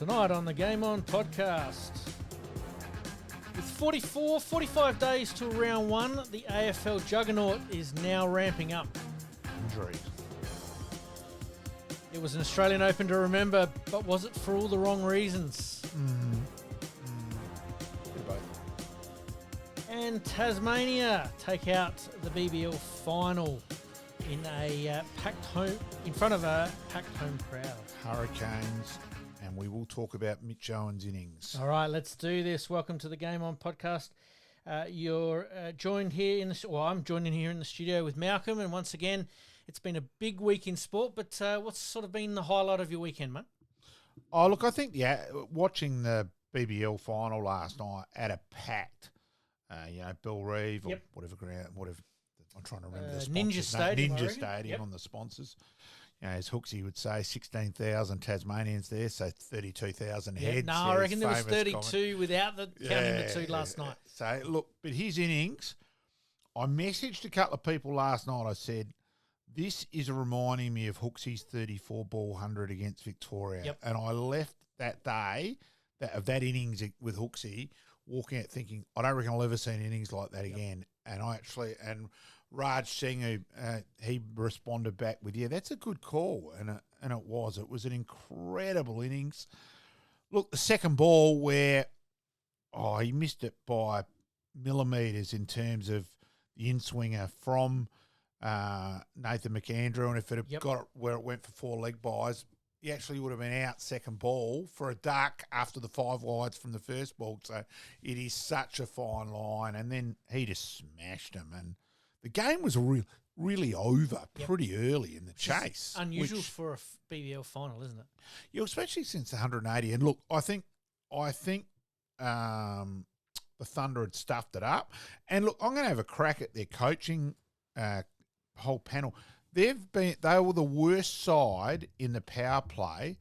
Tonight on the Game On podcast. With 45 days to round one, the AFL juggernaut is now ramping up. Injuries. It was an Australian Open to remember, but was it for all the wrong reasons? And Tasmania take out the BBL final in a packed home, in front of a packed home crowd. Hurricanes, and we will talk about Mitch Owen's innings. All right, let's do this. Welcome to the Game On podcast. You're joined here in the, I'm joining here in the studio with Malcolm, and once again, it's been a big week in sport. But what's sort of been the highlight of your weekend, mate? Oh, look, I think watching the BBL final last night at a packed, Bill Reeve or whatever ground, I'm trying to remember the sponsors. Ninja Stadium. Ninja Stadium on the sponsors. As Hooksy would say, 16,000 Tasmanians there, so 32,000 heads. No, I reckon there was 32 without counting the two last night. So, look, but his innings, I messaged a couple of people last night. I said, this is reminding me of Hooksy's 34 ball 100 against Victoria. Yep. And I left that day, of that innings with Hooksy, walking out thinking, I don't reckon I'll ever see an innings like that again. And Raj Singh, he responded back with, that's a good call. And it was. It was an incredible innings. Look, the second ball where, he missed it by millimetres in terms of the in-swinger from Nathan McAndrew. And if it had got it where it went for 4 leg buys, he actually would have been out second ball for a duck after the 5 wides from the first ball. So it is such a fine line. And then he just smashed him. And the game was really over pretty early in the chase. Unusual for a BBL final, isn't it? Yeah, especially since the 180. And look, I think the Thunder had stuffed it up. And look, I'm going to have a crack at their coaching whole panel. They were the worst side in the power play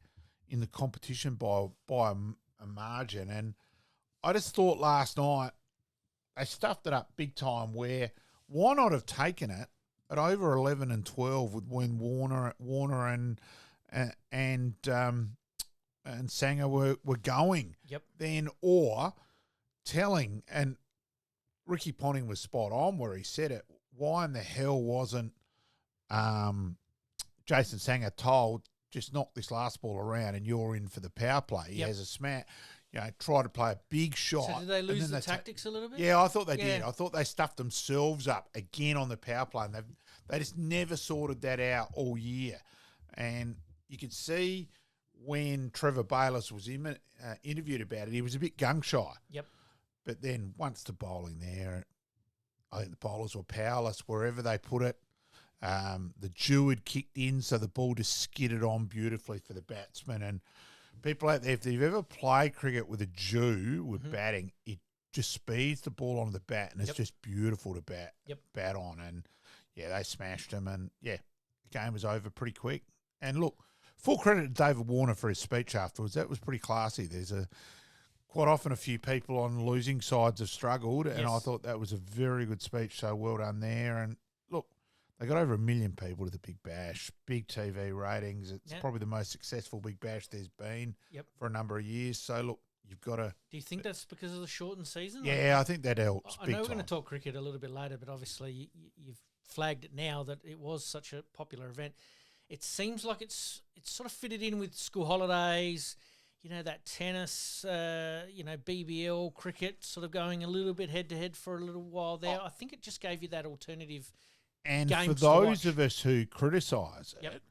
in the competition by a margin. And I just thought last night they stuffed it up big time. Where why not have taken it at over 11 and 12 with when Warner and Sanger were going then, or telling, and Ricky Ponting was spot on where he said it. Why in the hell wasn't Jason Sanger told, just knock this last ball around and you're in for the power play? He has a smash, try to play a big shot. So did they lose the tactics a little bit? Yeah, I thought they did. I thought they stuffed themselves up again on the power play, and they just never sorted that out all year. And you could see when Trevor Bayliss was interviewed about it, he was a bit gung-shy. Yep. But then once the bowling there, I think the bowlers were powerless wherever they put it. The dew had kicked in, so the ball just skidded on beautifully for the batsman. And people out there, if they've ever played cricket with a dew with batting, it just speeds the ball onto the bat, and it's just beautiful to bat on. And, they smashed them, and, the game was over pretty quick. And, look, full credit to David Warner for his speech afterwards. That was pretty classy. There's quite often a few people on losing sides have struggled, and I thought that was a very good speech, so well done there. And, look, they got over 1 million people to the Big Bash, big TV ratings. It's probably the most successful Big Bash there's been for a number of years. So, look, you've got to... Do you think that's because of the shortened season? Yeah, I think that helps I know we're going to talk cricket a little bit later, but obviously you've flagged it now that it was such a popular event. It seems like it's sort of fitted in with school holidays, that tennis, BBL, cricket sort of going a little bit head-to-head for a little while there. I think it just gave you that alternative. And for those of us who criticise it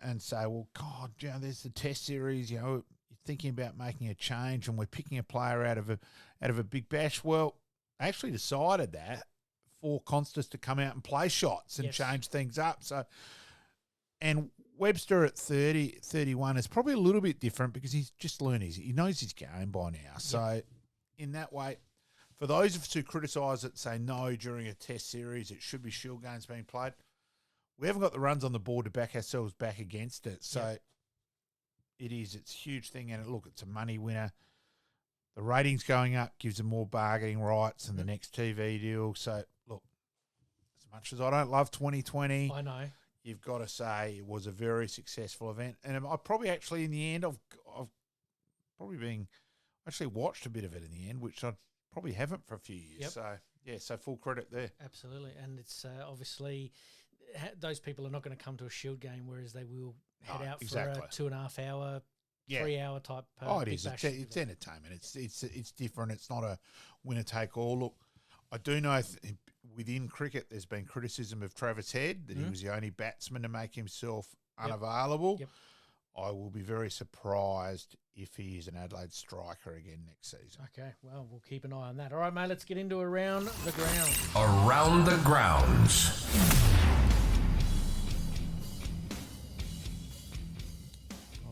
and say, well, God, there's the test series, you're thinking about making a change and we're picking a player out of a Big Bash. Well, I actually decided that for Constas to come out and play shots and change things up. So, and Webster at 30, 31 is probably a little bit different because he's just learned he knows his game by now. So in that way, for those of us who criticise it, say no during a test series, it should be Shield games being played. We haven't got the runs on the board to back ourselves back against it. So it's a huge thing. And look, it's a money winner. The ratings going up gives them more bargaining rights and the next TV deal. So look, as much as I don't love 2020, I know. You've got to say it was a very successful event. And I probably actually, in the end, I've probably being actually watched a bit of it in the end, which I probably haven't for a few years. Yep. So, yeah, so full credit there. Absolutely. And it's obviously those people are not going to come to a Shield game, whereas they will head out for a 2.5 hour, 3 hour type. It is. It's entertainment. It's different. It's not a winner take all. Look, I do know within cricket there's been criticism of Travis Head that he was the only batsman to make himself unavailable. Yep. I will be very surprised if he is an Adelaide striker again next season. Okay, well, we'll keep an eye on that. All right, mate, let's get into Around the Ground. Around the Grounds.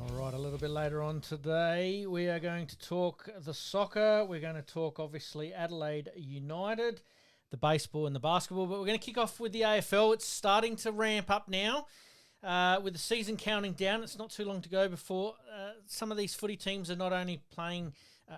All right, a little bit later on today, we are going to talk the soccer. We're going to talk, obviously, Adelaide United, the baseball and the basketball, but we're going to kick off with the AFL. It's starting to ramp up now. With the season counting down, it's not too long to go before some of these footy teams are not only playing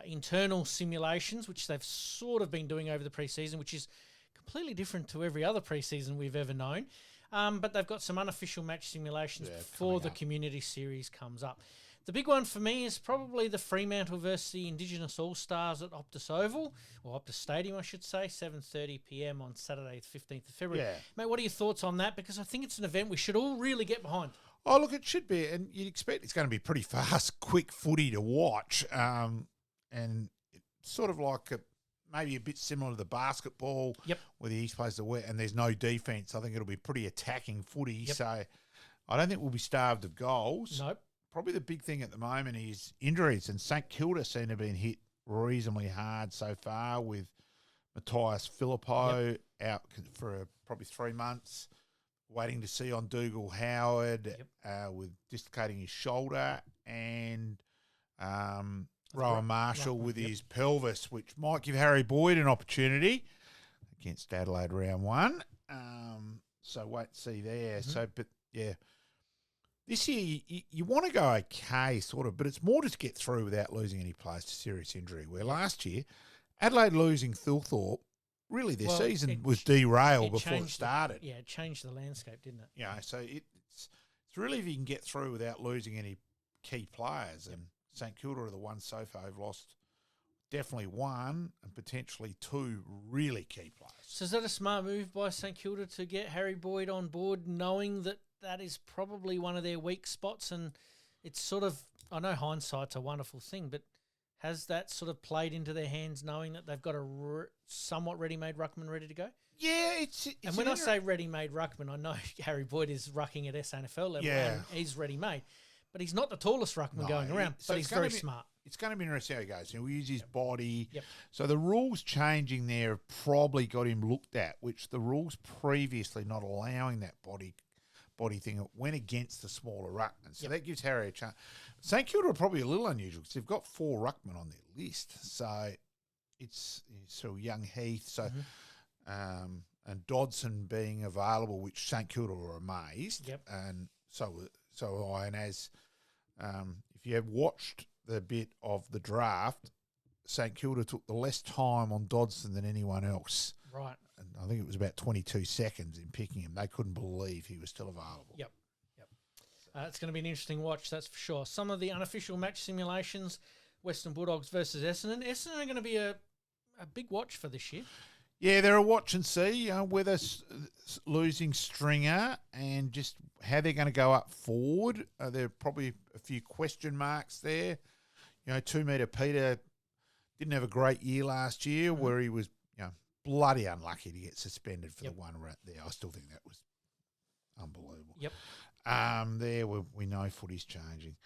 internal simulations, which they've sort of been doing over the preseason, which is completely different to every other preseason we've ever known, but they've got some unofficial match simulations before the community series comes up. The big one for me is probably the Fremantle versus the Indigenous All-Stars at Optus Oval, or Optus Stadium, I should say, 7:30 p.m. on Saturday, the 15th of February. Yeah. Mate, what are your thoughts on that? Because I think it's an event we should all really get behind. Oh, look, it should be, and you'd expect it's going to be pretty fast, quick footy to watch, and it's sort of like maybe a bit similar to the basketball, where the East plays the West, and there's no defence. I think it'll be pretty attacking footy, so I don't think we'll be starved of goals. Nope. Probably the big thing at the moment is injuries, and St Kilda seem to have been hit reasonably hard so far with Matthias Philippo out for probably 3 months, waiting to see on Dougal Howard with dislocating his shoulder, and Rowan Marshall with his pelvis, which might give Harry Boyd an opportunity against Adelaide round 1. So wait to see there. So, but yeah. This year, you want to go okay, sort of, but it's more just get through without losing any players to serious injury. Where last year, Adelaide losing Thilthorpe, really their season was derailed before it started. It changed the landscape, didn't it? Yeah, so it's really if you can get through without losing any key players. And St Kilda are the ones so far who've lost definitely 1 and potentially 2 really key players. So is that a smart move by St Kilda to get Harry Boyd on board, knowing that is probably one of their weak spots? And it's sort of, I know hindsight's a wonderful thing, but has that sort of played into their hands, knowing that they've got a somewhat ready-made ruckman ready to go? Yeah, it's and when I say ready-made ruckman, I know Harry Boyd is rucking at SANFL level and he's ready-made, but he's not the tallest ruckman going around, but he's very smart. It's going to be interesting how he goes. He'll use his body. So the rules changing there have probably got him looked at, which the rules previously not allowing that body thing, it went against the smaller ruckman. So that gives Harry a chance. St Kilda are probably a little unusual because they've got 4 ruckmen on their list. So it's sort of young Heath. So and Dodson being available, which St Kilda were amazed. And so I. And as if you have watched the bit of the draft, St Kilda took the less time on Dodson than anyone else. Right. And I think it was about 22 seconds in picking him. They couldn't believe he was still available. It's going to be an interesting watch, that's for sure. Some of the unofficial match simulations, Western Bulldogs versus Essendon. Essendon are going to be a big watch for this year. Yeah, they're a watch and see whether losing Stringer and just how they're going to go up forward. There are probably a few question marks there. 2 metre Peter didn't have a great year last year where he was bloody unlucky to get suspended for the one right there. I still think that was unbelievable. There we know footy's changing.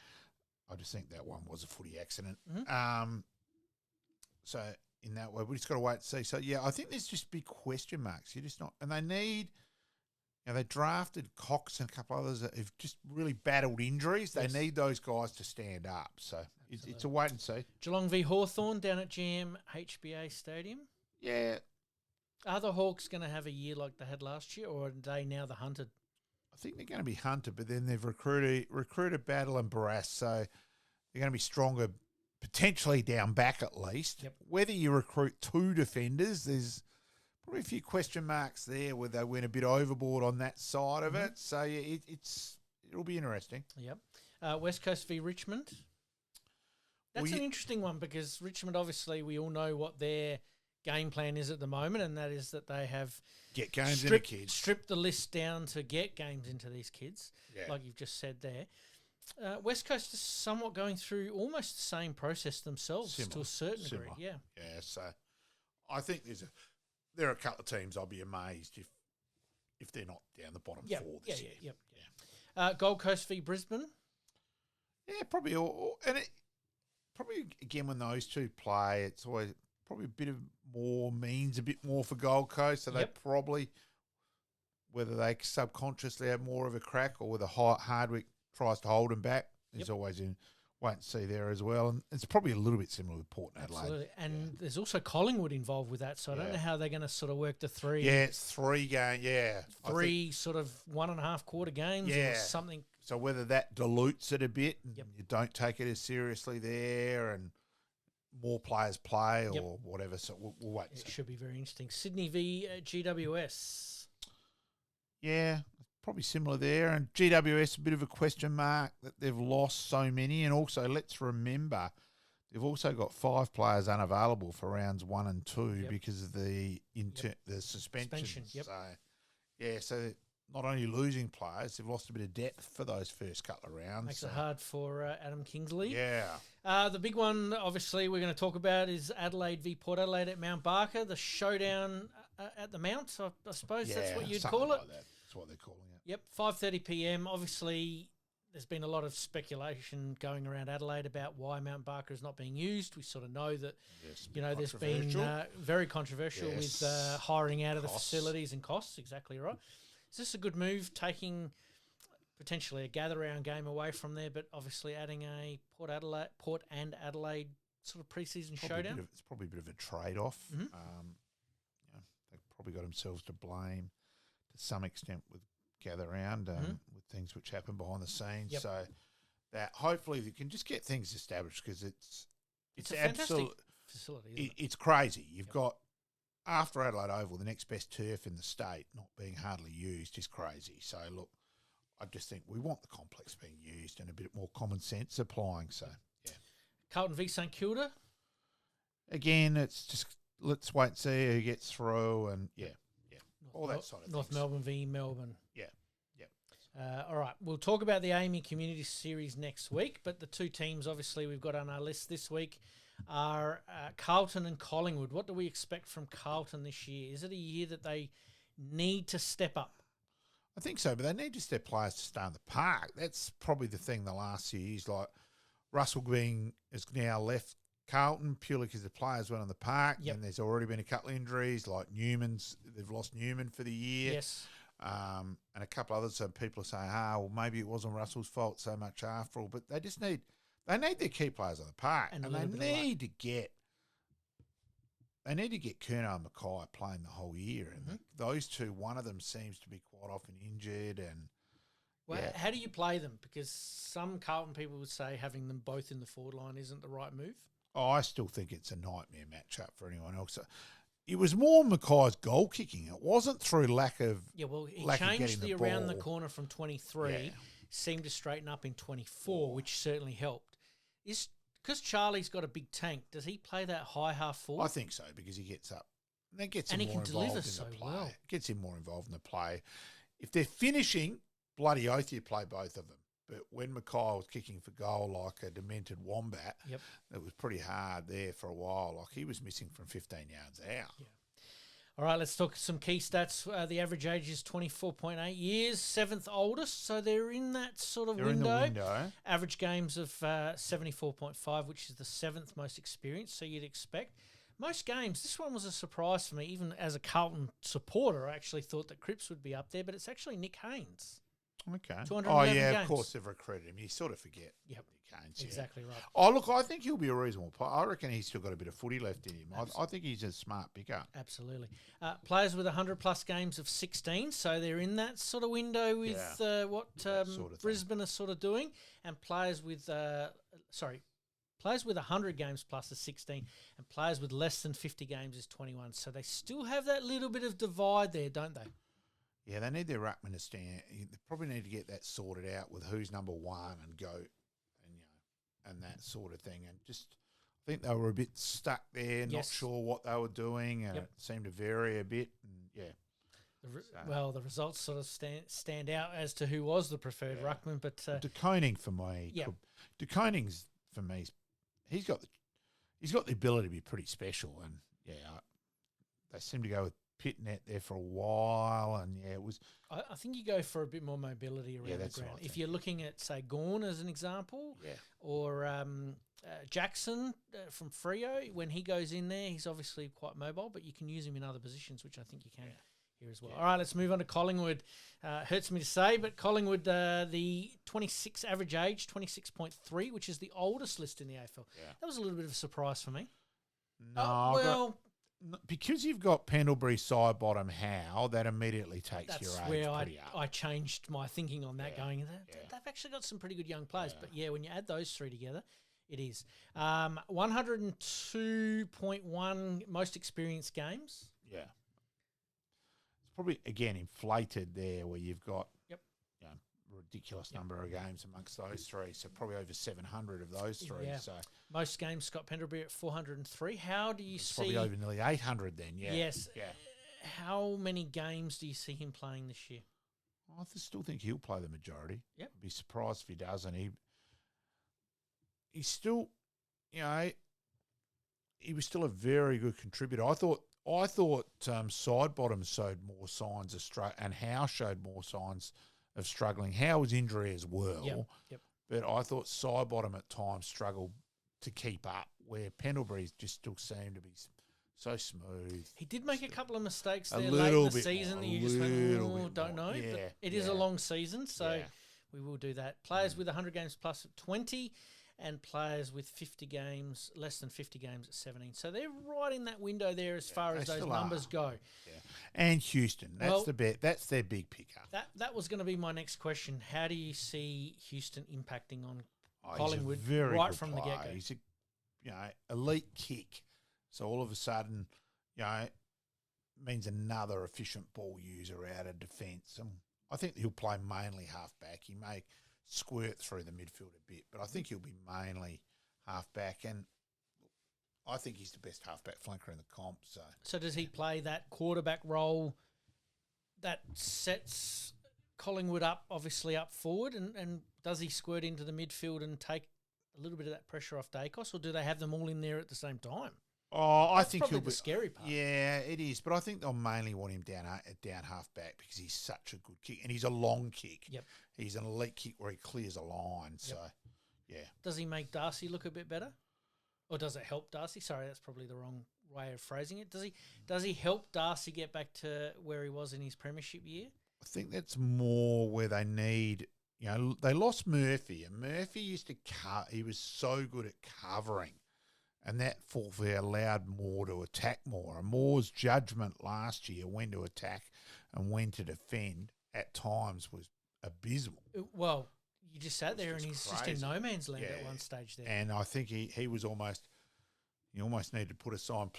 I just think that one was a footy accident. So in that way, we just got to wait and see. So I think there's just big question marks. You're just not, and they need. They drafted Cox and a couple others that have just really battled injuries. They need those guys to stand up. So it's a wait and see. Geelong v Hawthorn down at HBA Stadium. Yeah. Are the Hawks going to have a year like they had last year, or are they now the hunted? I think they're going to be hunted, but then they've recruited Battle and Barras, so they're going to be stronger, potentially down back at least. Whether you recruit 2 defenders, there's probably a few question marks there where they went a bit overboard on that side of it. So it'll be interesting. West Coast v Richmond. That's an interesting one because Richmond, obviously, we all know what their game plan is at the moment, and that is that they have get games into kids. Stripped the list down to get games into these kids, like you've just said there. West Coast is somewhat going through almost the same process themselves to a certain degree. Yeah. Yeah, so I think there are a couple of teams I'll be amazed if they're not down the bottom four this year. Gold Coast v Brisbane. Yeah, probably. Probably again when those two play, it's always probably a bit more for Gold Coast. So they probably, whether they subconsciously have more of a crack or whether Hardwick tries to hold them back, there's always in wait and see there as well. And it's probably a little bit similar with Port and Adelaide. Absolutely. And there's also Collingwood involved with that, so I don't know how they're going to sort of work the three. Yeah, it's 3 games. Yeah, three sort of 1.5 quarter games or something. So whether that dilutes it a bit and you don't take it as seriously there and more players play or whatever, so we'll wait and see. It should be very interesting. Sydney v GWS. Yeah, probably similar there. And GWS, a bit of a question mark that they've lost so many. And also, let's remember, they've also got 5 players unavailable for rounds 1 and 2 because of the suspension. So not only losing players, they've lost a bit of depth for those first couple of rounds. Makes it hard for Adam Kingsley. Yeah. The big one, obviously, we're going to talk about is Adelaide v Port Adelaide at Mount Barker, the showdown at the Mount, I suppose that's what you'd call it. Like that. That's what they're calling it. Yep, 5:30 p.m. Obviously, there's been a lot of speculation going around Adelaide about why Mount Barker is not being used. We sort of know that, there's been very controversial with hiring out of the facilities and costs. Exactly right. Is this a good move, taking potentially a gather-round game away from there, but obviously adding a Port and Adelaide sort of pre-season showdown? It's probably a bit of a trade-off. They've probably got themselves to blame to some extent with gather-round, with things which happen behind the scenes. So that hopefully they can just get things established because it's a fantastic facility, isn't it? It's crazy. You've got, after Adelaide Oval, the next best turf in the state not being hardly used is crazy. So, look, I just think we want the complex being used and a bit more common sense applying. So, yeah. Carlton v St Kilda? Again, it's just let's wait and see who gets through and, all that sort of North things. Melbourne v Melbourne. Yeah. All right, we'll talk about the AAMI Community Series next week, but the two teams, obviously, we've got on our list this week are Carlton and Collingwood. What do we expect from Carlton this year? Is it a year that they need to step up? I think so, but they need to step players to stay in the park. That's probably the thing the last few years. Like Russell Green has now left Carlton purely because the players went on the park, and there's already been a couple of injuries, like they've lost Newman for the year. Yes. And a couple others. So people are saying, well, maybe it wasn't Russell's fault so much after all, but they just need their key players on the park, and they need to get Kerno and Mackay playing the whole year. And those two, one of them seems to be quite often injured. And how do you play them? Because some Carlton people would say having them both in the forward line isn't the right move. Oh, I still think it's a nightmare matchup for anyone else. It was more Mackay's goal kicking. It wasn't through lack of he lack changed of the getting around the ball. corner from 23, seemed to straighten up in 24, which certainly helped. Because Charlie's got a big tank, does he play that high half forward? I think so, because he gets up. That gets him and he more can involved deliver in so the play. well. Gets him more involved in the play. If they're finishing, bloody oath you play both of them. But when Mackay was kicking for goal like a demented wombat, it was pretty hard there for a while. Like he was missing from 15 yards out. Yeah. All right, let's talk some key stats. The average age is 24.8 years, 7th oldest, so they're in that sort of window. In the window. Average games of 74.5, which is the 7th most experienced, so you'd expect. Most games, this one was a surprise for me. Even as a Carlton supporter, I actually thought that Cripps would be up there, but it's actually Nick Haynes. Okay. 211 games. Of course they've recruited him. You sort of forget. Yep. Nick Haynes, Exactly right. Oh, look, I think he'll be a reasonable player. I reckon he's still got a bit of footy left in him. I think he's a smart picker. Absolutely. Players with 100-plus games of 16, so they're in that sort of window with what sort of Brisbane are sort of doing, and players with 100 games plus is 16, and players with less than 50 games is 21. So they still have that little bit of divide there, don't they? Yeah, they need their ruckman to stand. They probably need to get that sorted out with who's number one and go and that sort of thing. And just, I think they were a bit stuck there, not sure what they were doing, and it seemed to vary a bit. And well, the results sort of stand out as to who was the preferred ruckman. But De Koning for me, De Koning's for me, he's got the ability to be pretty special, and they seem to go with Pitnet there for a while, and it was. I think you go for a bit more mobility around the ground. If you're looking at, say, Gawn as an example, or Jackson from Freo, when he goes in there, he's obviously quite mobile, but you can use him in other positions, which I think you can here as well. All right, let's move on to Collingwood. Hurts me to say, but Collingwood, the 26 average age, 26.3, which is the oldest list in the AFL. Yeah. That was a little bit of a surprise for me. No, because you've got Pendlebury, side bottom, Howe, that immediately takes your age pretty up. I changed my thinking on that, going, they've actually got some pretty good young players. But, when you add those three together, it is. 102.1 most experienced games. Yeah. It's probably, again, inflated there where you've got ridiculous number of games amongst those three, so probably over 700 of those three. Yeah. So most games, Scott Pendlebury at 403. How do you see? Probably over nearly 800 then. Yeah. Yes. Yeah. How many games do you see him playing this year? I still think he'll play the majority. Yep. I'd be surprised if he doesn't. He's still, he was still a very good contributor. I thought side bottom showed more signs of struggle, and Howe showed more signs of struggling. Howe was injury as well, but I thought side bottom at times struggled to keep up, where Pendlebury just still seemed to be so smooth. He did make a couple of mistakes there late in the season that you just went, don't know. Yeah, but it is a long season, so we will do that. Players with 100 games plus at 20, and players with 50 games, less than 50 games at 17. So they're right in that window there as far as those numbers go. Yeah. And Houston, that's that's their big pickup. That was going to be my next question. How do you see Houston impacting on Collingwood right from the get-go? He's a elite kick. So all of a sudden, means another efficient ball user out of defence. And I think he'll play mainly half-back. He may squirt through the midfield a bit, but I think he'll be mainly half-back. And I think he's the best half-back flanker in the comp. So does he play that quarterback role that sets Collingwood up, obviously up forward, and does he squirt into the midfield and take a little bit of that pressure off Dacos, or do they have them all in there at the same time? Oh, I think he'll be the scary part. Yeah, it is, but I think they'll mainly want him down half back because he's such a good kick, and he's a long kick. Yep, he's an elite kick where he clears a line. So, does he make Darcy look a bit better, or does it help Darcy? Sorry, that's probably the wrong way of phrasing it. Does he help Darcy get back to where he was in his premiership year? I think that's more where they need. They lost Murphy, and Murphy used to cut. He was so good at covering. And that allowed Moore to attack more. And Moore's judgment last year, when to attack and when to defend, at times was abysmal. Well, you just sat there and he's crazy. Just in no man's land at one stage there. And I think he was almost needed to put a sign,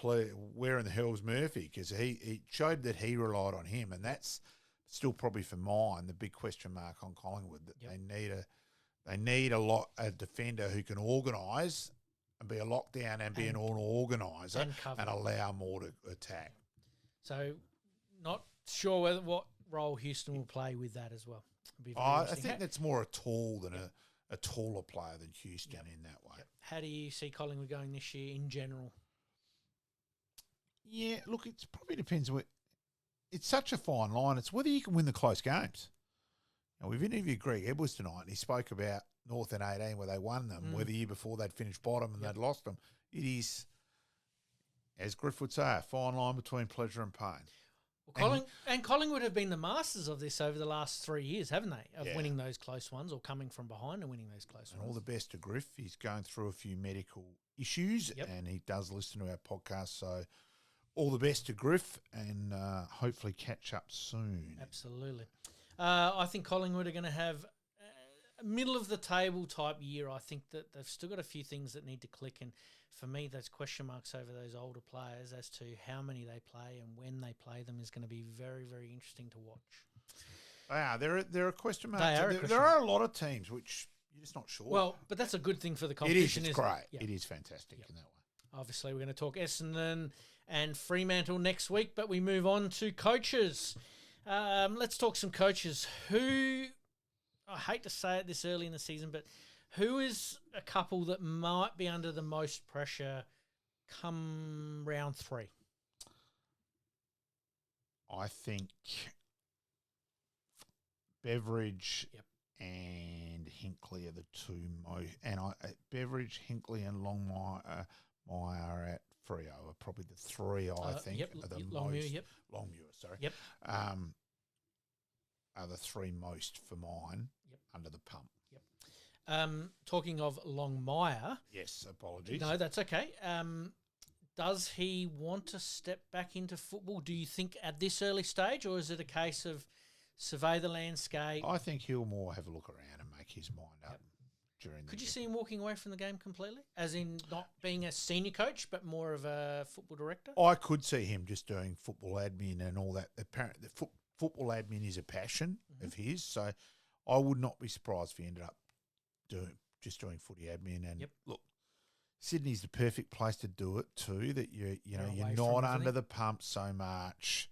where in the hell's Murphy? Because he showed that he relied on him. And that's still probably for mine the big question mark on Collingwood, that they need a defender who can organise and be a lockdown and be an organiser and allow more to attack. So not sure what role Houston will play with that as well. I think that's more a tall than a taller player than Houston in that way. Yep. How do you see Collingwood going this year in general? Yeah, look, it probably depends. It's such a fine line. It's whether you can win the close games. Now, we've interviewed Greg Edwards tonight, and he spoke about North in 18 where they won them, where the year before they'd finished bottom and they'd lost them. It is, as Griff would say, a fine line between pleasure and pain. Well, Collingwood have been the masters of this over the last 3 years, haven't they? Of winning those close ones, or coming from behind and winning those close ones. All the best to Griff. He's going through a few medical issues, and he does listen to our podcast, so all the best to Griff, and hopefully catch up soon. Absolutely. I think Collingwood are going to have a middle-of-the-table type year. I think that they've still got a few things that need to click, and for me, those question marks over those older players as to how many they play and when they play them is going to be very, very interesting to watch. They're a question mark. There are a lot of teams which you're just not sure. Well, but that's a good thing for the it competition. is. It's isn't great. It? It is fantastic in that way. Obviously, we're going to talk Essendon and Fremantle next week, but we move on to coaches. Let's talk some coaches. Who, I hate to say it this early in the season, but who is a couple that might be under the most pressure come round 3? I think Beveridge and Hinkley are the two most. And Beveridge, Hinkley, and Longmire at Freo are probably the 3 I think are the Longmuir, most. Longmuir, sorry. Yep. Are the 3 most for mine under the pump. Yep. Talking of Longmire. Yes, apologies. No, that's okay. Does he want to step back into football, do you think, at this early stage, or is it a case of survey the landscape? I think he'll more have a look around and make his mind up during the Could you see him walking away from the game completely? As in not being a senior coach, but more of a football director? I could see him just doing football admin and all that. Apparently, football admin is a passion of his, so I would not be surprised if he ended up doing footy admin. And look, Sydney's the perfect place to do it too. That you're not under the pump so much,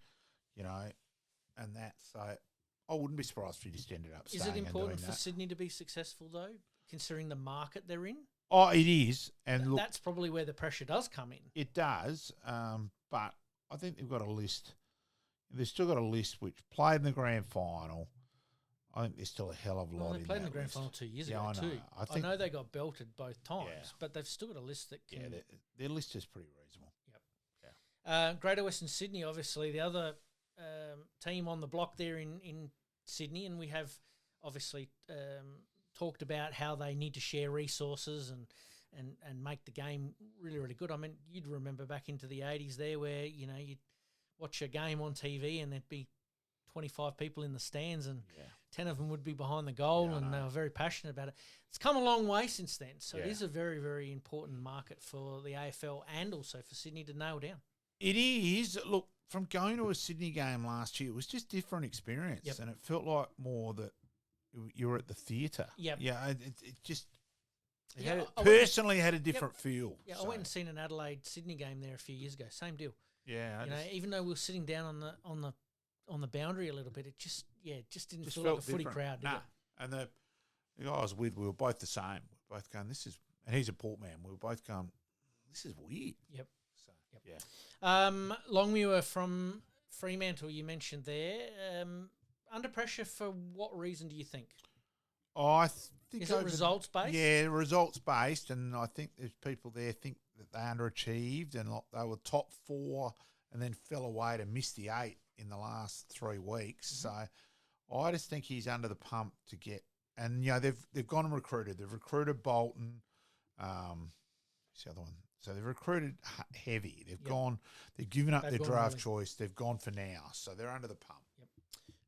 and that. So I wouldn't be surprised if he just ended up. Is it important for Sydney to be successful though, considering the market they're in? Oh, it is, and look, that's probably where the pressure does come in. It does, but I think they've got a list. They've still got a list which played in the grand final. I think there's still a hell of a lot in that. They played in the grand final 2 years ago too. I know they got belted both times, but they've still got a list that can... Yeah, their list is pretty reasonable. Yep. Yeah. Greater Western Sydney, obviously, the other team on the block there in Sydney, and we have obviously talked about how they need to share resources and make the game really, really good. I mean, you'd remember back into the 80s there where, you'd watch a game on TV and there'd be 25 people in the stands and 10 of them would be behind the goal and they were very passionate about it. It's come a long way since then. So it is a very, very important market for the AFL and also for Sydney to nail down. It is. Look, from going to a Sydney game last year, it was just different experience and it felt like more that you were at the theatre. Yep. Yeah, it just... personally had a different feel. Yeah, I went and seen an Adelaide-Sydney game there a few years ago. Same deal. Yeah. Even though we were sitting down on the boundary a little bit, it just didn't feel like a footy crowd, did it? And the guy I was with, we were both the same. We were both going, and he's a Port man. We were both going, this is weird. Yep. So, yeah. Longmuir from Fremantle, you mentioned there. Under pressure for what reason do you think? I think is it results based? Yeah, results based, and I think there's people there think that they underachieved and they were top 4 and then fell away to miss the 8 in the last 3 weeks. So I just think he's under the pump to get, and they've gone and recruited. They've recruited Bolton. What's the other one? So they've recruited heavy. They've given up their draft choice. They've gone for now. So they're under the pump. Yep.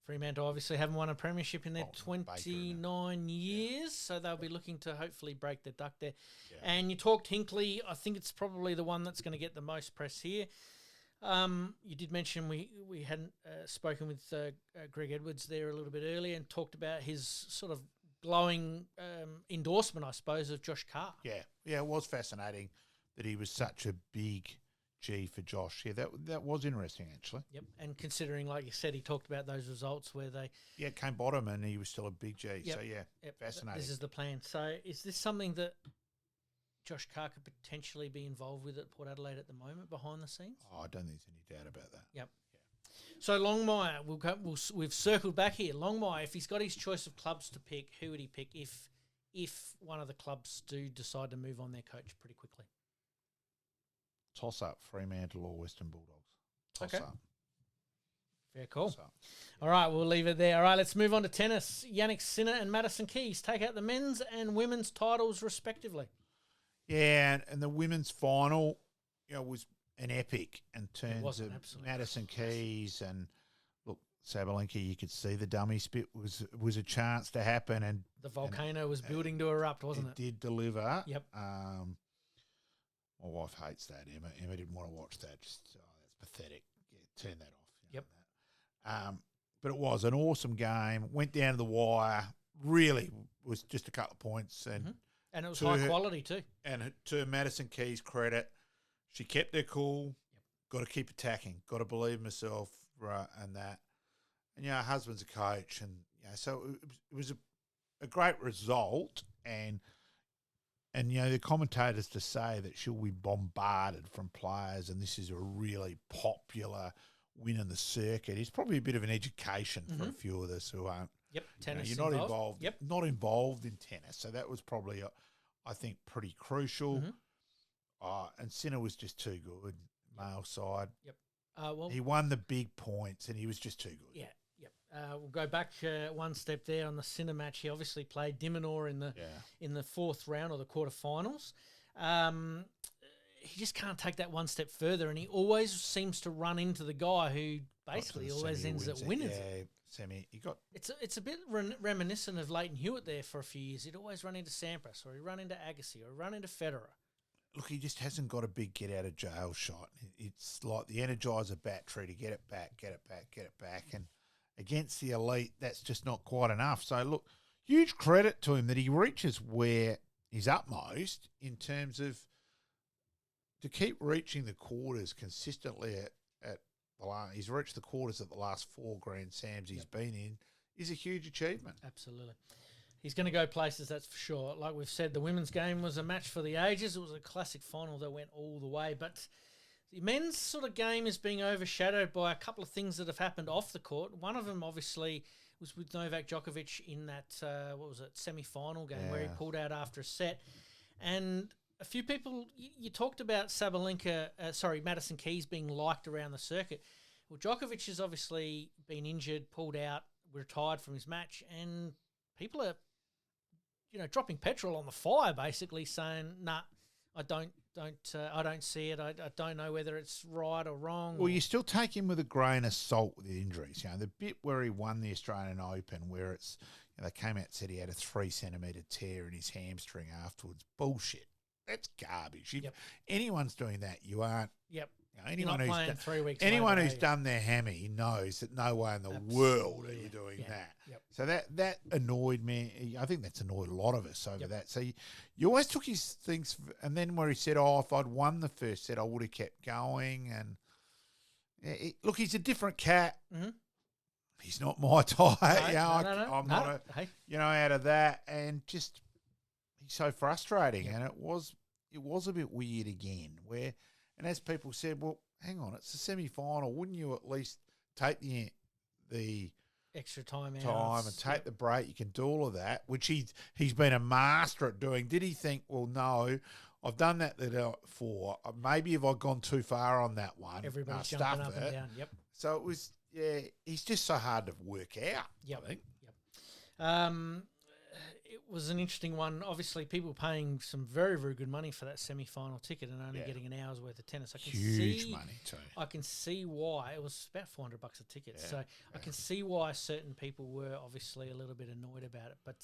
Fremantle obviously haven't won a premiership in their 29 years, so they'll be looking to hopefully break the duck there. Yeah. And you talked Hinkley. I think it's probably the one that's going to get the most press here. You did mention we hadn't spoken with Greg Edwards there a little bit earlier and talked about his sort of glowing endorsement, I suppose, of Josh Carr. Yeah, it was fascinating that he was such a big G for Josh. Yeah, that was interesting, actually. Yep, and considering, like you said, he talked about those results where they... Yeah, it came bottom and he was still a big G. Yep. So, fascinating. This is the plan. So is this something that Josh Carr could potentially be involved with at Port Adelaide at the moment, behind the scenes? Oh, I don't think there's any doubt about that. Yep. Yeah. So Longmire, we've circled back here. Longmire, if he's got his choice of clubs to pick, who would he pick if one of the clubs do decide to move on their coach pretty quickly? Toss up, Fremantle or Western Bulldogs. Toss up. Fair call. All right, we'll leave it there. All right, let's move on to tennis. Yannick Sinner and Madison Keys take out the men's and women's titles respectively. Yeah, and the women's final, was an epic in terms of Madison Keys and look, Sabalenka. You could see the dummy spit was a chance to happen, and the volcano was building to erupt, wasn't it? It did deliver. Yep. My wife hates that. Emma didn't want to watch that. Just that's pathetic. Yeah, turn that off. Yep. But it was an awesome game. Went down to the wire. really was just a couple of points. And it was high quality too. And to Madison Key's credit, she kept her cool. Got to keep attacking. Got to believe in herself, right, and that. And, her husband's a coach. And, so it was a great result. And the commentators to say that she'll be bombarded from players and this is a really popular win in the circuit is probably a bit of an education for a few of us who aren't. Yep, tennis. You're not involved. Yep, not involved in tennis. So that was probably, I think, pretty crucial. And Sinner was just too good, male side. Yep. He won the big points, and he was just too good. Yeah. Yep. We'll go back one step there on the Sinner match. He obviously played Dimonor in the fourth round or the quarterfinals. He just can't take that one step further, and he always seems to run into the guy who basically always ends up winning. Yeah, semi. It's a bit reminiscent of Leighton Hewitt there for a few years. He'd always run into Sampras, or he'd run into Agassi, or run into Federer. Look, he just hasn't got a big get-out-of-jail shot. It's like the Energizer battery to get it back. And against the elite, that's just not quite enough. So, look, huge credit to him that he reaches where he's utmost in terms of to keep reaching the quarters consistently at the last. He's reached the quarters at the last 4 Grand Slams he's been in is a huge achievement. Absolutely. He's going to go places, that's for sure. Like we've said, the women's game was a match for the ages. It was a classic final that went all the way. But the men's sort of game is being overshadowed by a couple of things that have happened off the court. One of them, obviously, was with Novak Djokovic in that, semi-final game where he pulled out after a set. And a few people, you talked about Madison Keys being liked around the circuit. Well, Djokovic has obviously been injured, pulled out, retired from his match, and people are dropping petrol on the fire, basically saying, "Nah, I don't see it. I don't know whether it's right or wrong." Well, you still take him with a grain of salt with the injuries. The bit where he won the Australian Open, where it's they came out and said he had a 3 centimetre tear in his hamstring afterwards. Bullshit. That's garbage. Anyone's doing that, you aren't. Yep. Anyone You're not playing 3 weeks. Anyone later, who's done their hammy knows that no way in the world are you doing that. Yep. So that annoyed me. I think that's annoyed a lot of us over that. So you always took his things, and then where he said, if I'd won the first set, I would have kept going. And look, he's a different cat. Mm-hmm. He's not my type. I'm not out of that. And just he's so frustrating. Yep. And it was a bit weird again where. And as people said, well, hang on, it's a semi-final. Wouldn't you at least take the extra time and take the break? You can do all of that, which he's been a master at doing. Did he think, well, no, I've done that before. Maybe if I'd gone too far on that one, everybody's jumping up and down. Yep. So it was, he's just so hard to work out. Yep. I think. Yep. It was an interesting one. Obviously, people paying some very, very good money for that semi-final ticket and only getting an hour's worth of tennis. Huge money too. I can see why. It was about $400 a ticket. So I can see why certain people were obviously a little bit annoyed about it. But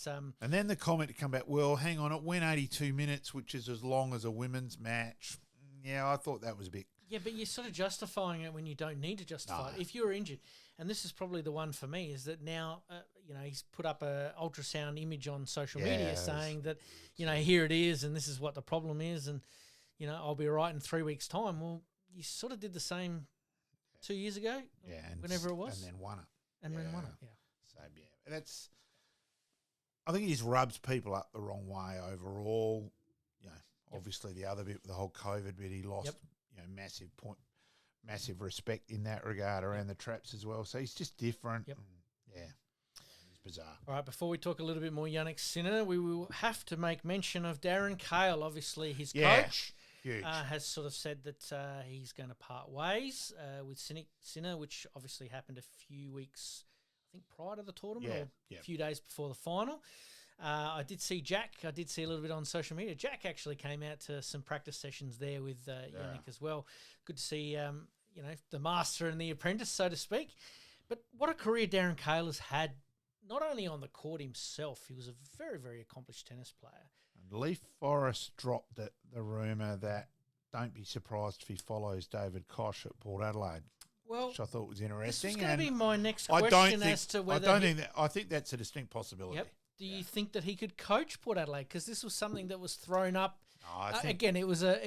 and then the comment to come back, well, hang on, it went 82 minutes, which is as long as a women's match. Yeah, I thought that was a bit. Yeah, but you're sort of justifying it when you don't need to justify it. If you're injured, and this is probably the one for me, is that now, he's put up a ultrasound image on social media saying that, here it is and this is what the problem is and, I'll be right in 3 weeks' time. Well, you sort of did the same 2 years ago, whenever it was. And then won it. Then won it, So, that's – I think it just rubs people up the wrong way overall. Obviously the other bit with the whole COVID bit, he lost – massive respect in that regard around the traps as well. So he's just different. Yep. He's bizarre. All right, before we talk a little bit more Yannick Sinner, we will have to make mention of Darren Cahill. Obviously, his coach has sort of said that he's going to part ways with Sinner, which obviously happened a few weeks, I think, prior to the tournament or a few days before the final. I did see Jack. I did see a little bit on social media. Jack actually came out to some practice sessions there with Yannick as well. Good to see, the master and the apprentice, so to speak. But what a career Darren Cahill has had, not only on the court himself, he was a very, very accomplished tennis player. And Leaf Forrest dropped the rumour that don't be surprised if he follows David Koch at Port Adelaide. Well, which I thought was interesting. This was going to be my next question as to whether I think that's a distinct possibility. Yep. Do you think that he could coach Port Adelaide? Because this was something that was thrown up. No, I think Again, it was a.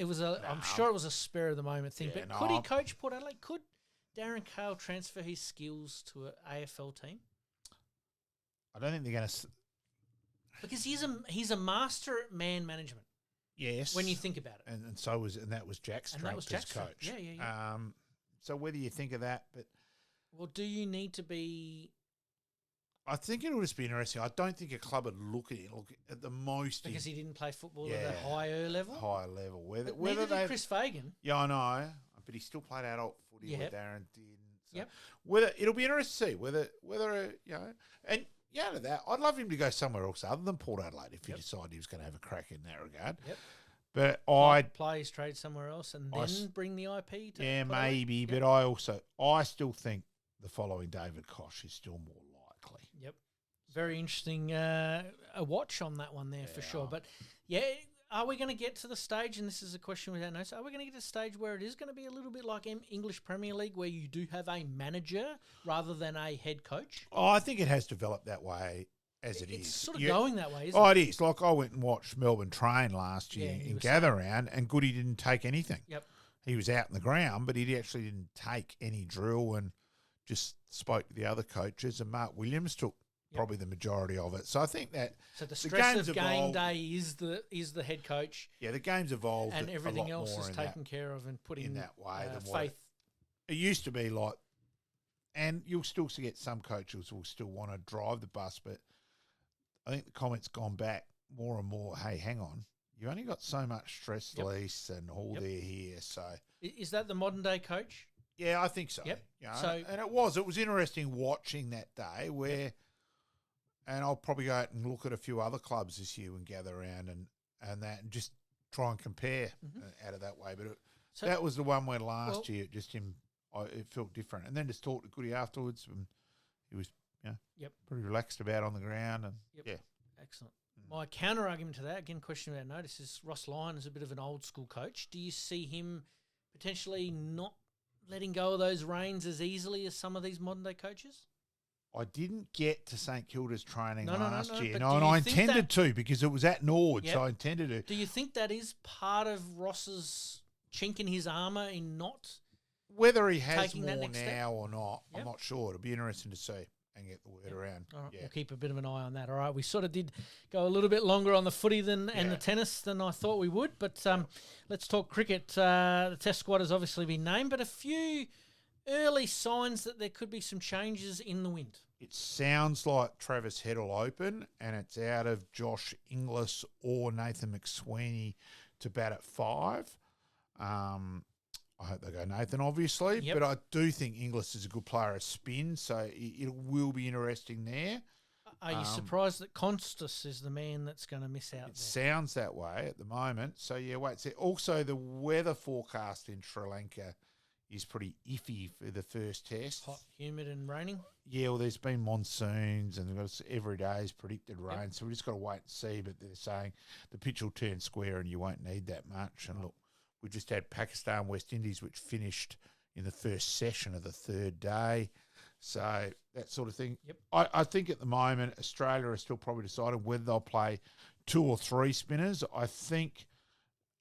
I'm sure it was a spur of the moment thing. Yeah, but no, could he coach Port Adelaide? Could Darren Cale transfer his skills to an AFL team? I don't think they're going to. Because he's a master at man management. Yes, When you think about it, and that was Jack's and that was strength as Jack's coach. strength. Yeah. So whether you think of that, but Well, do you need to be? I think it would just be interesting. I don't think a club would look at the most Because he didn't play football Yeah. at a higher level. higher level. Whether Neither they did Chris Fagan. Yeah, I know, but he still played adult footy where Yep. Darren didn't. So Yep. Whether it'll be interesting to see whether and out of that, I'd love him to go somewhere else other than Port Adelaide if he decided he was going to have a crack in that regard. Yep. But I'd play his trade somewhere else and I then bring the IP to yeah, Port Adelaide. maybe. Yep. But I still think the following David Koch is still more likely. Yep. Very interesting a watch on that one there for sure. But, yeah, are we going to get to the stage, and this is a question without notice, are we going to get to the stage where it is going to be a little bit like English Premier League where you do have a manager rather than a head coach? Oh, I think it has developed that way as it is. It's sort of going that way, isn't Oh, it? it is. Like I went and watched Melbourne train last year Yeah, you in were gather round, and Goody didn't take anything. Yep. He was out in the ground, but he actually didn't take any drill and just spoke to the other coaches. And Mark Williams took probably the majority of it. So I think that So the stress game's of game evolved. day is the head coach, Yeah, the game's evolved, and a everything lot else more is in taken care of and put in that way than what faith. it used to be. Like, and you'll still get some coaches will still want to drive the bus, but I think the comment's gone back more and more. Hey, hang on, you only got so much stress lease and all there here. So Is that the modern day coach? yeah, I think so. Yep. You know, So- and it was interesting watching that day where, and I'll probably go out and look at a few other clubs this year and gather around and that and just try and compare out of that way. But So- that was the one where last Well- year it felt different. And then just talk to Goody afterwards, and he was pretty relaxed about on the ground and yeah. Excellent. My counter argument to that, again, question without notice, is Ross Lyon is a bit of an old school coach. Do you see him potentially not letting go of those reins as easily as some of these modern day coaches? I didn't get to St Kilda's training No, last year, but and do you I think intended that- to because it was at Norwood, Yep. so I intended to. Do you think that is part of Ross's chink in his armour in not? Whether he has taking that more next step? now or not, Yep. I'm not sure. It'll be interesting to see and get the word around. All right, Yeah. we'll keep a bit of an eye on that. All right, we sort of did go a little bit longer on the footy and the tennis than I thought we would, but let's talk cricket. The Test squad has obviously been named, but a few early signs that there could be some changes in the wind. It sounds like Travis Head will open, and it's out of Josh Inglis or Nathan McSweeney to bat at 5. I hope they go Nathan, obviously, Yep. but I do think Inglis is a good player at spin, so it will be interesting there. Are you surprised that Constas is the man that's going to miss out It there? sounds that way at the moment. So, yeah, wait. See, also, the weather forecast in Sri Lanka is pretty iffy for the first test. Hot, humid and raining? Yeah, well, there's been monsoons and every day is predicted rain, so we just got to wait and see. But they're saying the pitch will turn square and you won't need that much. And look, we just had Pakistan, West Indies, which finished in the first session of the third day. So that sort of thing. Yep. I think at the moment, Australia are still probably deciding whether they'll play 2 or 3 spinners. I think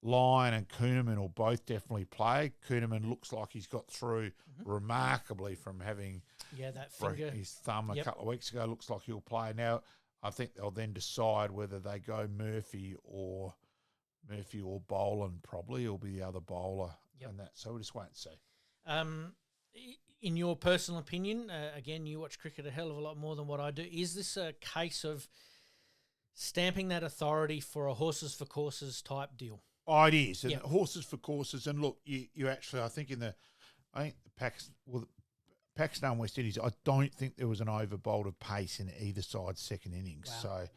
Lyon and Kuhnemann will both definitely play. Kuhnemann looks like he's got through remarkably from having that broken finger. his thumb a Yep. couple of weeks ago. Looks like he'll play. Now, I think they'll then decide whether they go Murphy or Boland probably, will be the other bowler and that. So we'll just wait and see. In your personal opinion, again, you watch cricket a hell of a lot more than what I do. Is this a case of stamping that authority for a horses for courses type deal? Oh, it is. And Yep. horses for courses. And look, you actually, I think the Pakistan West Indies, I don't think there was an overbolt of pace in either side's second innings. Wow. So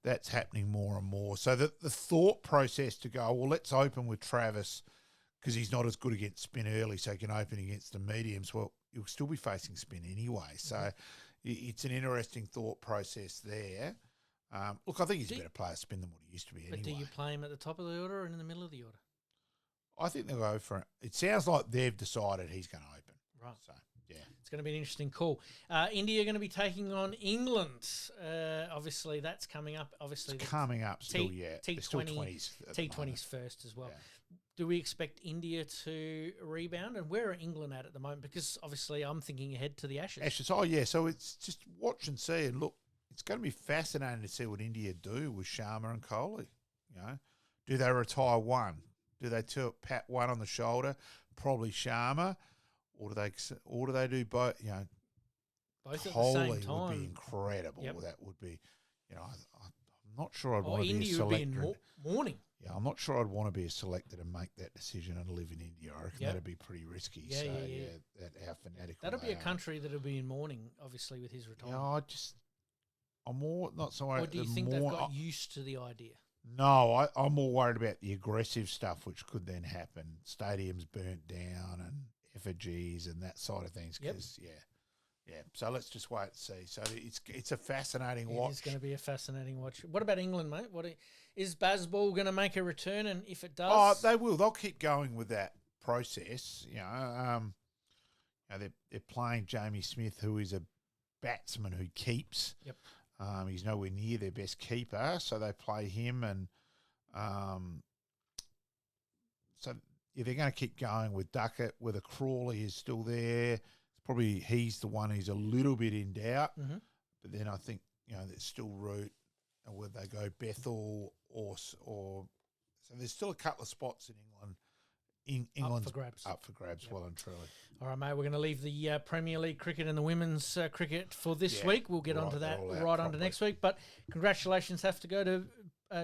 that's happening more and more. So the thought process to go, well, let's open with Travis because he's not as good against spin early, so he can open against the mediums. Well, he'll still be facing spin anyway. So it's an interesting thought process there. Look, I think he's a better player spin than what he used to be anyway. But do you play him at the top of the order or in the middle of the order? I think they'll go for it. It sounds like they've decided he's going to open. Right. So, It's going to be an interesting call. India are going to be taking on England. Obviously, that's coming up. Obviously, It's coming up still, T20s. T20s first as well. Yeah. Do we expect India to rebound? And where are England at the moment? Because obviously I'm thinking ahead to the Ashes. Oh, yeah. So it's just watch and see. And look, it's going to be fascinating to see what India do with Sharma and Kohli. You know, do they retire one? Do they pat one on the shoulder? Probably Sharma. Or do they do both? You know, both Kohli at the same time would be incredible. Yep. That would be, I'm not sure I'd want to be a India selector. would be in morning. Yeah, I'm not sure I'd want to be a selector to make that decision and live in India. I reckon that'd be pretty risky. Yeah. How fanatical. That'll be a country that'll be in mourning, obviously, with his retirement. I'm more not so worried. Or do you think they've got used to the idea? No, I'm more worried about the aggressive stuff which could then happen. Stadiums burnt down and effigies and that side of things. Because So let's just wait and see. So it's a fascinating watch. It's going to be a fascinating watch. What about England, mate? Is Bazball going to make a return? And if it does, they will. They'll keep going with that process. They're playing Jamie Smith, who is a batsman who keeps. Yep. He's nowhere near their best keeper, so they play him, and they're going to keep going with Duckett. Whether Crawley is still there, probably he's the one who's a little bit in doubt. Mm-hmm. But then I think there's still Root, and whether they go Bethel or so there's still a couple of spots in England. England's up for grabs, well and truly. All right, mate, we're going to leave the Premier League cricket and the women's cricket for this week. We'll get onto that onto next week. But congratulations have to go to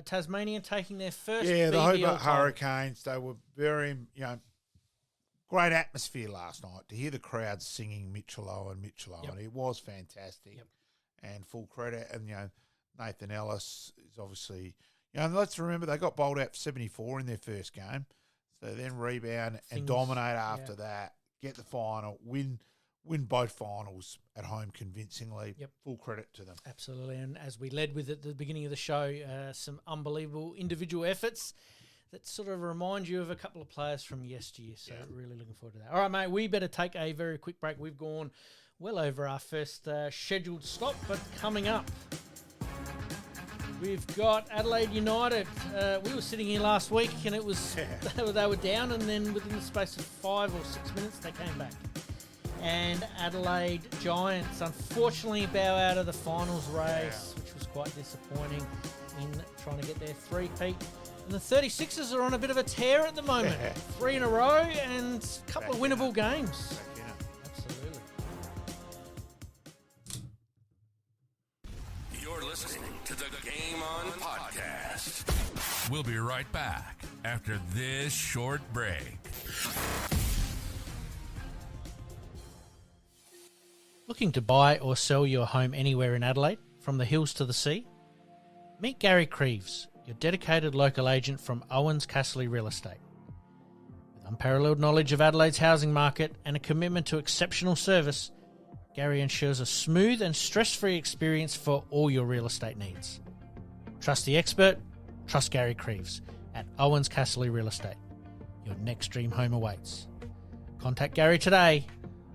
Tasmania taking their first the BBL Hobart title. Hurricanes. They were very, great atmosphere last night. To hear the crowd singing Mitchell-O, it was fantastic. Yep. And full credit. And, Nathan Ellis is obviously, and let's remember they got bowled out for 74 in their first game. So then rebound and dominate after that, get the final, win both finals at home convincingly. Yep. Full credit to them. Absolutely. And as we led with at the beginning of the show, some unbelievable individual efforts that sort of remind you of a couple of players from yesteryear. So really looking forward to that. All right, mate, we better take a very quick break. We've gone well over our first scheduled stop, but coming up, we've got Adelaide United. We were sitting here last week and it was they were down, and then within the space of 5 or 6 minutes they came back. And Adelaide Giants unfortunately bow out of the finals race, which was quite disappointing in trying to get their three-peat. And the 36ers are on a bit of a tear at the moment. 3 in a row and a couple of winnable games. Absolutely. You're listening to the Game On Podcast. We'll be right back after this short break. Looking to buy or sell your home anywhere in Adelaide, from the hills to the sea? Meet Gary KRIEVS, your dedicated local agent from OUWENS CASSERLY Real Estate. With unparalleled knowledge of Adelaide's housing market and a commitment to exceptional service, Gary ensures a smooth and stress-free experience for all your real estate needs. Trust the expert, trust Gary KRIEVS at OUWENS CASSERLY Real Estate. Your next dream home awaits. Contact Gary today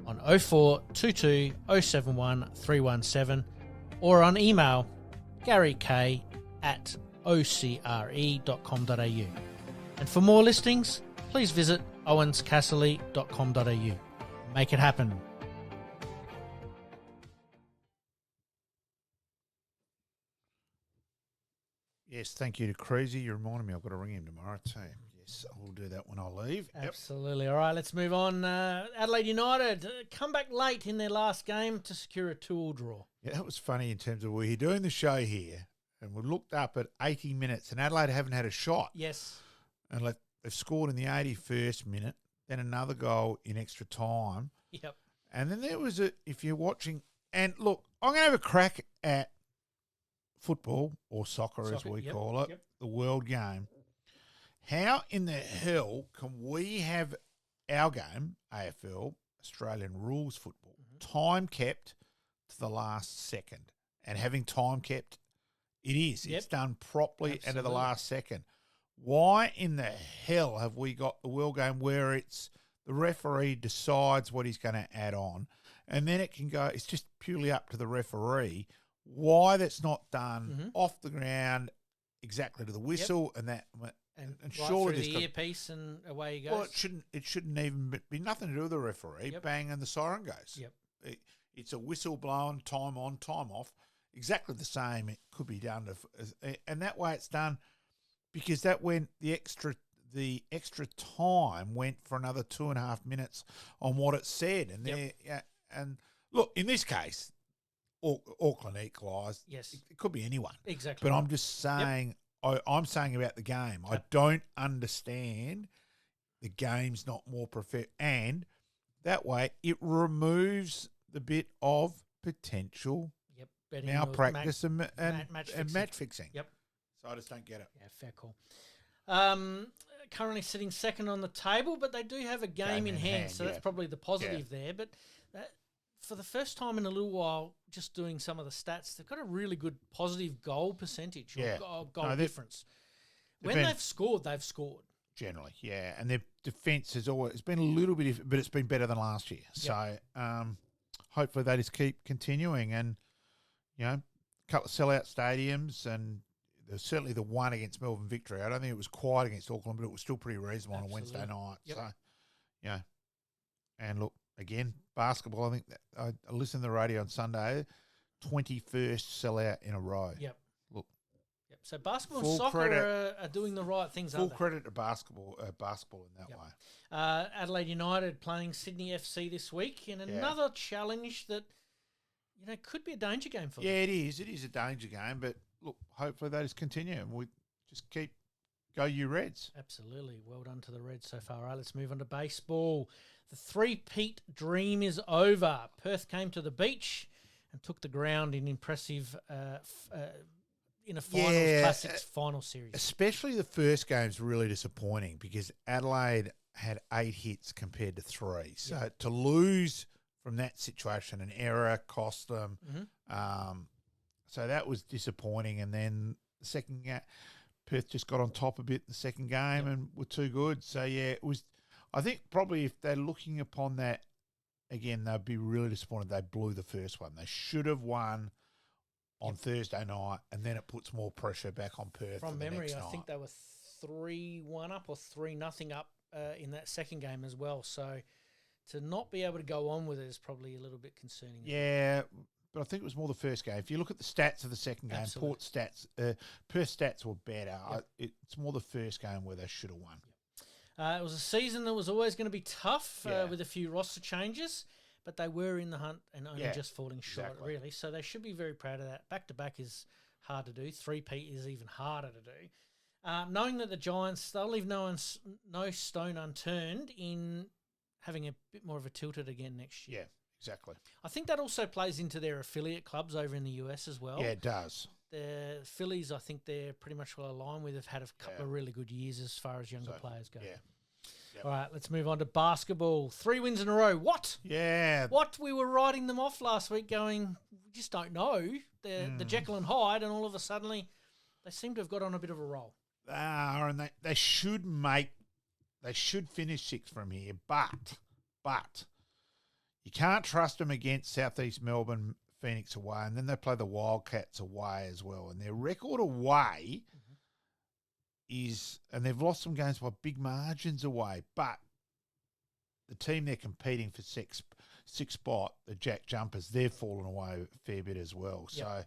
on 0422 071 317 or on email garyk@ocre.com.au. And for more listings, please visit owenscasserly.com.au. Make it happen. Yes, thank you to Crazy. You reminded me I've got to ring him tomorrow too. Yes, I will do that when I leave. Absolutely. All right, let's move on. Adelaide United come back late in their last game to secure a 2-2 draw. Yeah, that was funny in terms of we're doing the show here and we looked up at 80 minutes and Adelaide haven't had a shot. Yes. And they've scored in the 81st minute, then another goal in extra time. Yep. And then there was if you're watching, and look, I'm going to have a crack at football or soccer as we call it, the world game. How in the hell can we have our game, AFL, Australian rules football, time kept to the last second? And having time kept, it is. It's done properly and to the last second. Why in the hell have we got the world game where it's the referee decides what he's going to add on and then it can go. It's just purely up to the referee why that's not done off the ground exactly to the whistle and that. And right surely through the earpiece and away he goes. Well, it shouldn't even be nothing to do with the referee. Yep. Bang, and the siren goes. Yep. It's a whistle blown, time on, time off. Exactly the same. It could be done, and that way it's done because that went the extra time went for another 2.5 minutes on what it said, and and look, in this case, Auckland equalised. Yes, it could be anyone. Exactly. But I'm just saying. I'm saying about the game. I don't understand the game's not more perfect, and that way it removes the bit of potential malpractice and match fixing. Yep. So I just don't get it. Yeah, fair call. Currently sitting second on the table, but they do have a game in hand, so that's probably the positive there. But for the first time in a little while, just doing some of the stats, they've got a really good positive goal percentage or goal difference. When they've scored, they've scored. Generally, yeah. And their defence has always been a little bit, but it's been better than last year. Yep. So hopefully they just keep continuing. And, a couple of sellout stadiums, and there's certainly the one against Melbourne victory. I don't think it was quite against Auckland, but it was still pretty reasonable on a Wednesday night. Yep. So, and look, again, basketball, I think I listened to the radio on Sunday, 21st sellout in a row. Yep. Look. Yep. So basketball and soccer are doing the right things, full credit to basketball in that way. Adelaide United playing Sydney FC this week in another challenge that, could be a danger game for them. Yeah, it is. It is a danger game, but look, hopefully they just continue and we just go you Reds. Absolutely. Well done to the Reds so far. All right, let's move on to baseball. The three-peat dream is over. Perth came to the beach and took the ground in impressive in a finals classics final series. Especially the first game's really disappointing because Adelaide had 8 hits compared to 3. So to lose from that situation, an error cost them. So that was disappointing. And then the second game, Perth just got on top a bit in the second game and were too good. So, it was – I think probably if they're looking upon that, again, they'd be really disappointed they blew the first one. They should have won on Thursday night, and then it puts more pressure back on Perth. From memory, I think they were 3-1 up or 3-0 up in that second game as well. So to not be able to go on with it is probably a little bit concerning. Yeah, but I think it was more the first game. If you look at the stats of the second game, Perth stats were better. Yep. It's more the first game where they should have won. It was a season that was always going to be tough with a few roster changes, but they were in the hunt and only just falling short, really. So they should be very proud of that. Back-to-back is hard to do. 3-peat is even harder to do. Knowing that the Giants, they'll leave no stone unturned in having a bit more of a tilted again next year. Yeah, exactly. I think that also plays into their affiliate clubs over in the US as well. Yeah, it does. The Phillies, I think they're pretty much well aligned with. Have had a couple of really good years as far as younger players go. Yeah. Yep. All right, let's move on to basketball. 3 wins in a row. What? Yeah. What? We were writing them off last week going, we just don't know. The Jekyll and Hyde, and all of a sudden they seem to have got on a bit of a roll. They are, and they should finish 6th from here, but you can't trust them against Southeast Melbourne, Phoenix away, and then they play the Wildcats away as well. And their record away is, and they've lost some games by big margins away, but the team they're competing for sixth spot, the Jack Jumpers, they've fallen away a fair bit as well. Yep. So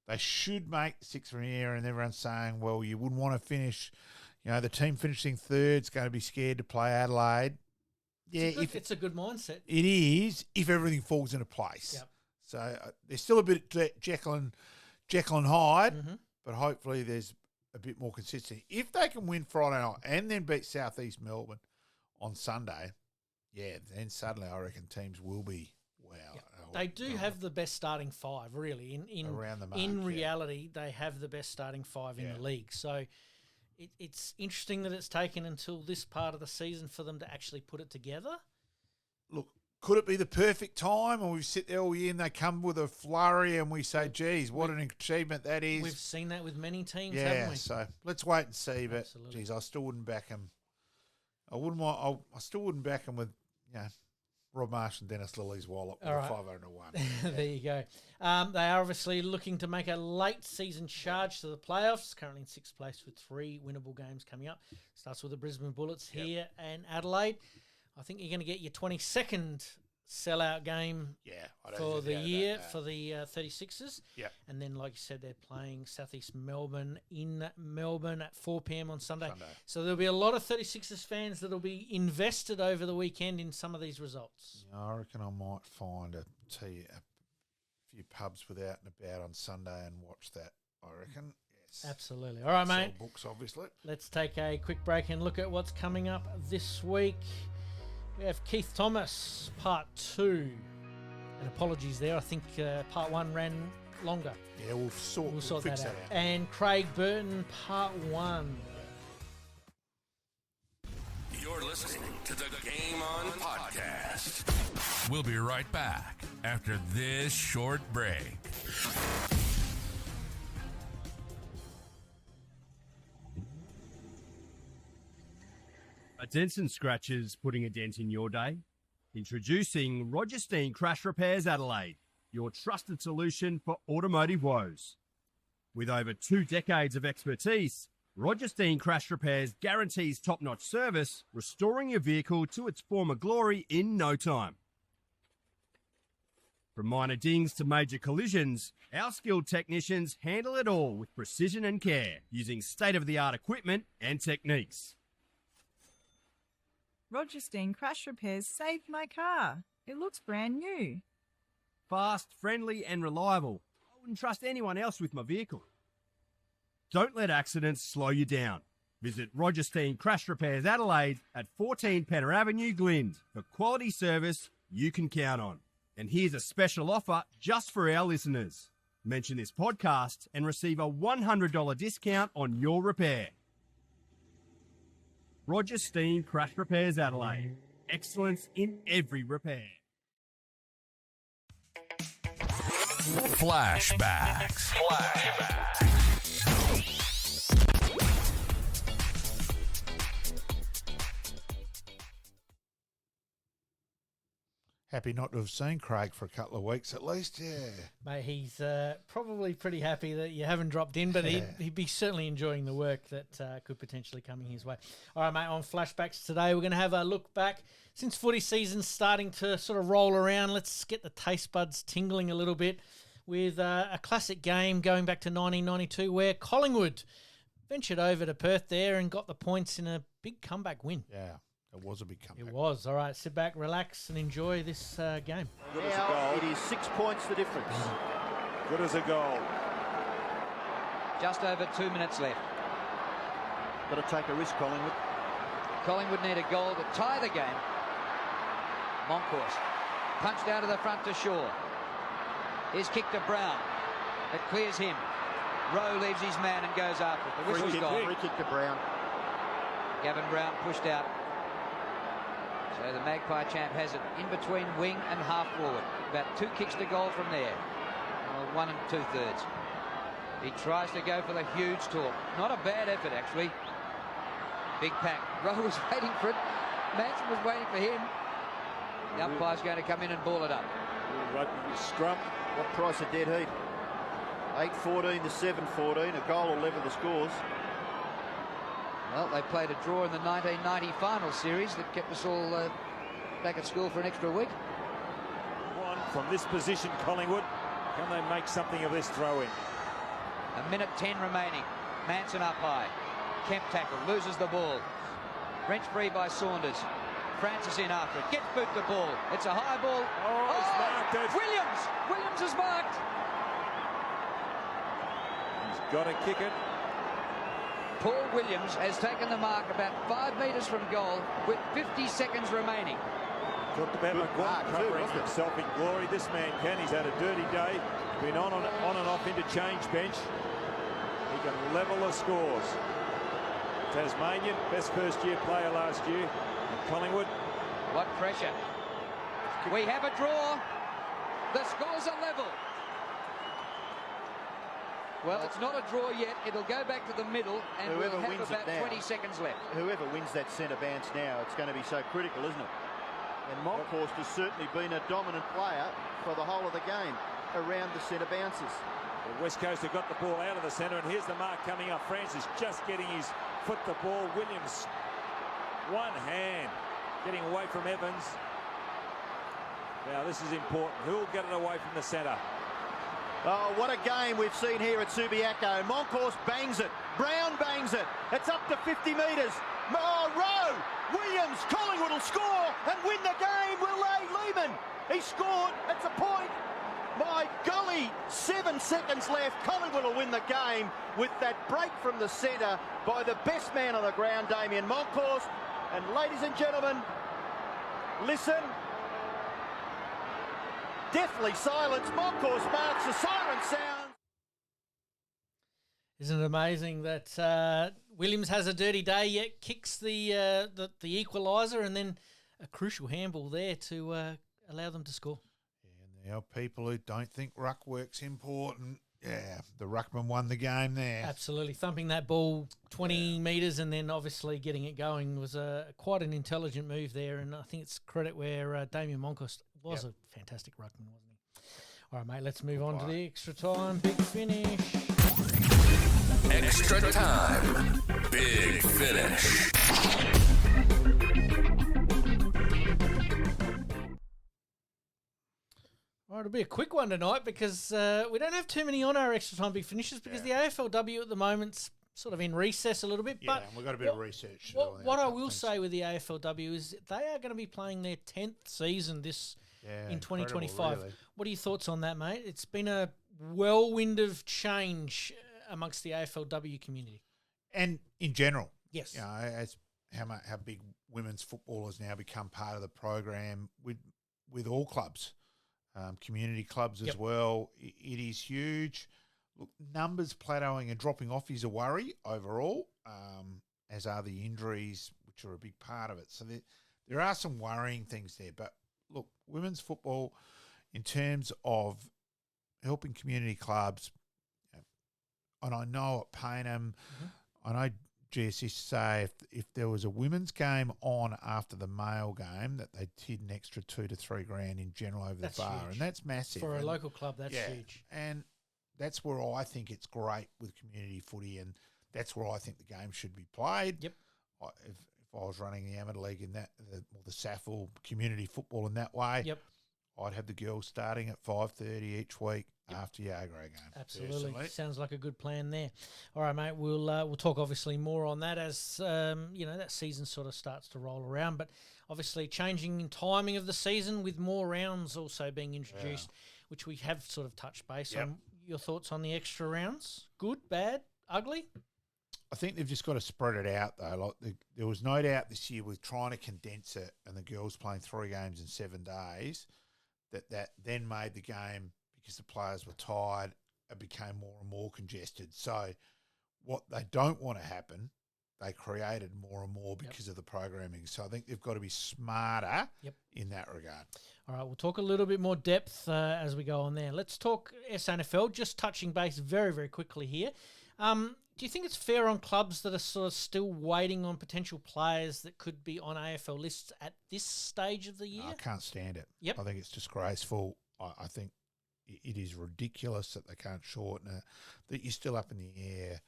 they should make 6th from here, and everyone's saying, well, you wouldn't want to finish, the team finishing 3rd is going to be scared to play Adelaide. Yeah, it's a good mindset. It is, if everything falls into place. Yep. So there's still a bit of Jekyll and Hyde, but hopefully there's a bit more consistency. If they can win Friday night and then beat Southeast Melbourne on Sunday, then suddenly I reckon teams will be wow. Yep. They do have the best starting 5, really. Around the mark, in reality, they have the best starting 5 in the league. So it's interesting that it's taken until this part of the season for them to actually put it together. Look, could it be the perfect time, or we sit there all year and they come with a flurry and we say, geez, what an achievement that is? We've seen that with many teams, haven't we? So let's wait and see. But, absolutely. geez, I still wouldn't back them. I still wouldn't back them with, Rob Marsh and Dennis Lilly's wallet with All a right. 501. There you go. They are obviously looking to make a late season charge to the playoffs. Currently in 6th place with 3 winnable games coming up. Starts with the Brisbane Bullets here and Adelaide. I think you're going to get your 22nd sellout game for the year for the 36ers. Yeah. And then, like you said, they're playing Southeast Melbourne in Melbourne at 4 p.m. on Sunday. So there'll be a lot of 36ers fans that'll be invested over the weekend in some of these results. Yeah, I reckon I might find a few pubs with out and about on Sunday and watch that, I reckon. Yes. Absolutely. All right, mate. Sell books, obviously. Let's take a quick break and look at what's coming up this week. We have Keith Thomas, part 2. And apologies there. I think part 1 ran longer. Yeah, we'll sort that out. And Craig Burton, part 1. You're listening to the Game On podcast. We'll be right back after this short break. A dents and scratches putting a dent in your day? Introducing Roger Steen Crash Repairs Adelaide, your trusted solution for automotive woes. With over 2 decades of expertise, Roger Steen Crash Repairs guarantees top-notch service, restoring your vehicle to its former glory in no time. From minor dings to major collisions, our skilled technicians handle it all with precision and care, using state-of-the-art equipment and techniques. Roger Steen Crash Repairs saved my car. It looks brand new. Fast, friendly and reliable. I wouldn't trust anyone else with my vehicle. Don't let accidents slow you down. Visit Roger Steen Crash Repairs Adelaide at 14 Penner Avenue, Glynde, for quality service you can count on. And here's a special offer just for our listeners. Mention this podcast and receive a $100 discount on your repair. Roger Steen Crash Repairs Adelaide. Excellence in every repair. Flashbacks. Happy not to have seen Craig for a couple of weeks at least, yeah. Mate, he's probably pretty happy that you haven't dropped in, but he'd be certainly enjoying the work that could potentially come his way. All right, mate, on Flashbacks today, we're going to have a look back. Since footy season's starting to sort of roll around, let's get the taste buds tingling a little bit with a classic game going back to 1992 where Collingwood ventured over to Perth there and got the points in a big comeback win. Yeah. It was a big comeback. It was. All right, sit back, relax, and enjoy this game. Good as a goal. It is 6 points the difference. Good as a goal. Just over 2 minutes left. Got to take a risk, Collingwood. Collingwood need a goal to tie the game. Moncourse punched out of the front to Shaw. Here's kick to Brown. It clears him. Rowe leaves his man and goes after it. The whistle's gone. Free kick to Brown. Gavin Brown pushed out. So the Magpie champ has it in between wing and half forward. About 2 kicks to goal from there. 1 2/3. He tries to go for the huge talk. Not a bad effort, actually. Big pack. Rowe was waiting for it. Manson was waiting for him. The umpire's going to come in and ball it up. Rugby scrum. What price of dead heat? 8-14 to 7-14. A goal will level the scores. Well, they played a draw in the 1990 final series that kept us all back at school for an extra week. One from this position, Collingwood. Can they make something of this throw-in? 1:10 remaining. Manson up high. Kemp tackle, loses the ball. Wrenched free by Saunders. Francis in after it. Gets boot the ball. It's a high ball. Oh, it's marked it. Williams is marked. He's got to kick it. Paul Williams has taken the mark about 5 metres from goal with 50 seconds remaining. Talked about McGuire covering himself in glory. This man can. He's had a dirty day. Been on and off interchange bench. He can level the scores. Tasmanian, best first-year player last year. And Collingwood. What pressure. We have a draw. The scores are level. Well, it's not a draw yet. It'll go back to the middle, and we'll have about 20 seconds left. Whoever wins that centre bounce now, it's going to be so critical, isn't it? And Monkhorst has certainly been a dominant player for the whole of the game around the centre bounces. The West Coast have got the ball out of the centre, and here's the mark coming up. Francis just getting his foot the ball. Williams, one hand, getting away from Evans. Now this is important. Who'll get it away from the centre? Oh, what a game we've seen here at Subiaco. Monkhorst bangs it. Brown bangs it. It's up to 50 metres. Oh, Rowe! Williams, Collingwood will score and win the game, will they? Lehman, he scored. It's a point. My golly, 7 seconds left. Collingwood will win the game with that break from the centre by the best man on the ground, Damien Monkhorst. And ladies and gentlemen, listen. Deathly silence. Monkhorst marks, the siren sound. Isn't it amazing that Williams has a dirty day yet kicks the equaliser, and then a crucial handball there to allow them to score? Yeah, now people who don't think ruck work's important, the ruckman won the game there. Absolutely. Thumping that ball 20 metres and then obviously getting it going was quite an intelligent move there, and I think it's credit where Damien Monkhorst was a fantastic ruckman, wasn't he? All right, mate, let's move on to the extra time. Big finish. Extra time. Big finish. All right, it'll be a quick one tonight because we don't have too many on our extra time big finishes because the AFLW at the moment's sort of in recess a little bit. Yeah, but and we've got a bit of research. What I will say with the AFLW is they are going to be playing their 10th season in 2025. Really. What are your thoughts on that, mate? It's been a whirlwind of change amongst the AFLW community. And in general. Yes. You know, as how big women's football has now become part of the program with all clubs, community clubs as well. It is huge. Look, numbers plateauing and dropping off is a worry overall, as are the injuries, which are a big part of it. So there are some worrying things there. But look, women's football, in terms of helping community clubs, and I know at Payneham, I know GS used to say if there was a women's game on after the male game, that they'd hit an extra $2 to $3 grand in general over the bar, and that's massive for a local club. That's huge, and that's where I think it's great with community footy, and that's where I think the game should be played. Yep. If I was running the amateur league in that, or the SAFL community football in that way, I'd have the girls starting at 5:30 each week after your A-grade game. Absolutely, personally. sounds like a good plan there. All right, mate. We'll talk obviously more on that as that season sort of starts to roll around. But obviously, changing timing of the season with more rounds also being introduced, which we have sort of touched base on. Your thoughts on the extra rounds? Good, bad, ugly? I think they've just got to spread it out, though. Like there was no doubt this year with trying to condense it and the girls playing 3 games in 7 days, that then made the game, because the players were tired, it became more and more congested. So what they don't want to happen, they created more and more because of the programming. So I think they've got to be smarter in that regard. All right, we'll talk a little bit more depth as we go on there. Let's talk SNFL, just touching base very, very quickly here. Do you think it's fair on clubs that are sort of still waiting on potential players that could be on AFL lists at this stage of the year? I can't stand it. Yep. I think it's disgraceful. I think it is ridiculous that they can't shorten it, that you're still up in the air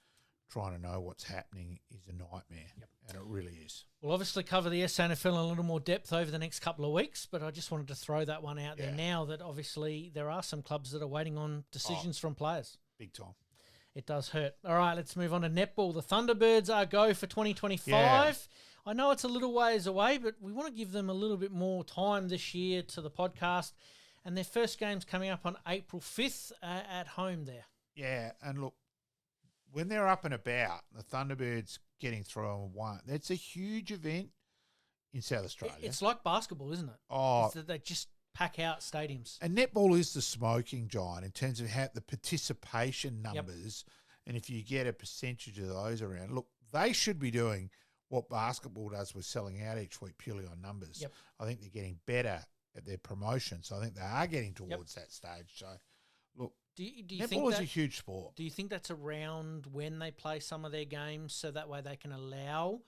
trying to know what's happening is a nightmare, and it really is. We'll obviously cover the SNFL in a little more depth over the next couple of weeks, but I just wanted to throw that one out there now that obviously there are some clubs that are waiting on decisions from players. Big time. It does hurt. All right, let's move on to netball. The Thunderbirds are go for 2025. Yeah. I know it's a little ways away, but we want to give them a little bit more time this year to the podcast. And their first game's coming up on April 5th at home there. Yeah, and look, when they're up and about, the Thunderbirds getting through on 1, that's a huge event in South Australia. It's like basketball, isn't it? Oh, it's that they just pack out stadiums. And netball is the smoking giant in terms of how the participation numbers, and if you get a percentage of those around, look, they should be doing what basketball does with selling out each week purely on numbers. Yep. I think they're getting better at their promotion, so I think they are getting towards that stage. So, look, do you netball think is a huge sport. Do you think that's around when they play some of their games so that way they can allow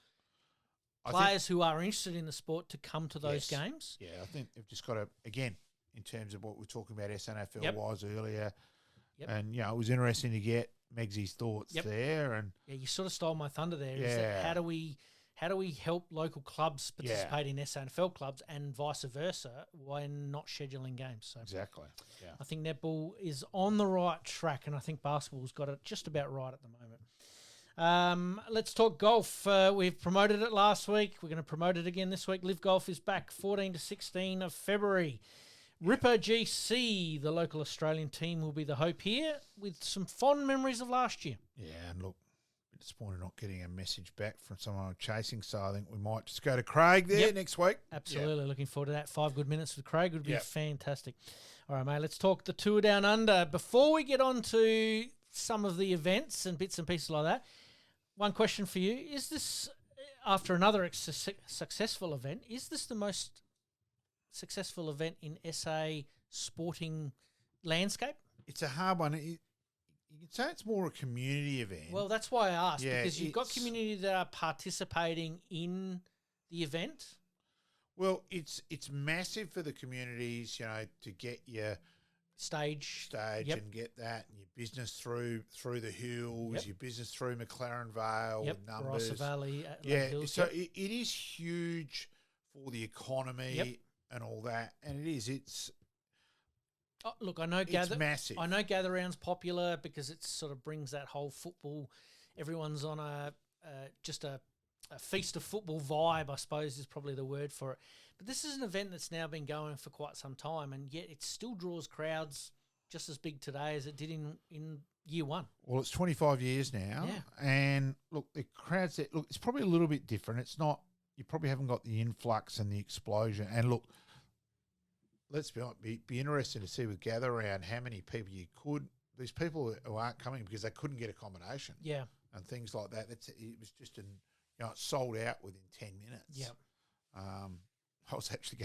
players who are interested in the sport to come to those games. Yeah, I think they've just got to, again, in terms of what we were talking about SNFL-wise earlier, and, it was interesting to get Megsy's thoughts there. And you sort of stole my thunder there. Is that how do we help local clubs participate in SNFL clubs and vice versa when not scheduling games? So exactly. Yeah. I think netball is on the right track, and I think basketball's got it just about right at the moment. Let's talk golf. We've promoted it last week. We're going to promote it again this week. Live Golf is back 14 to 16 of February. Ripper GC, the local Australian team, will be the hope here with some fond memories of last year. Yeah, and look, disappointed not getting a message back from someone I'm chasing, so I think we might just go to Craig there next week. Absolutely, looking forward to that. 5 good minutes with Craig would be fantastic. All right, mate, let's talk the Tour Down Under. Before we get on to some of the events and bits and pieces like that, one question for you. Is this, after another successful event, is this the most successful event in SA sporting landscape? It's a hard one. You can say it's more a community event. Well, that's why I asked, because you've got community that are participating in the event. Well, it's massive for the communities, to get your stage and get that, and your business through the hills, your business through McLaren Vale with numbers. Barossa Valley. Hills, so it is huge for the economy and all that, and it is. It's look, I know it's massive. I know Gather Round's popular because it sort of brings that whole football. Everyone's on just a feast of football vibe, I suppose, is probably the word for it. But this is an event that's now been going for quite some time, and yet it still draws crowds just as big today as it did in year one. Well, it's 25 years now, and look, the crowds. Look, it's probably a little bit different. It's not. You probably haven't got the influx and the explosion. And look, let's be honest, be interesting to see with Gather Round how many people you could. These people who aren't coming because they couldn't get accommodation, and things like that. It was just it sold out within 10 minutes. Yeah. I was actually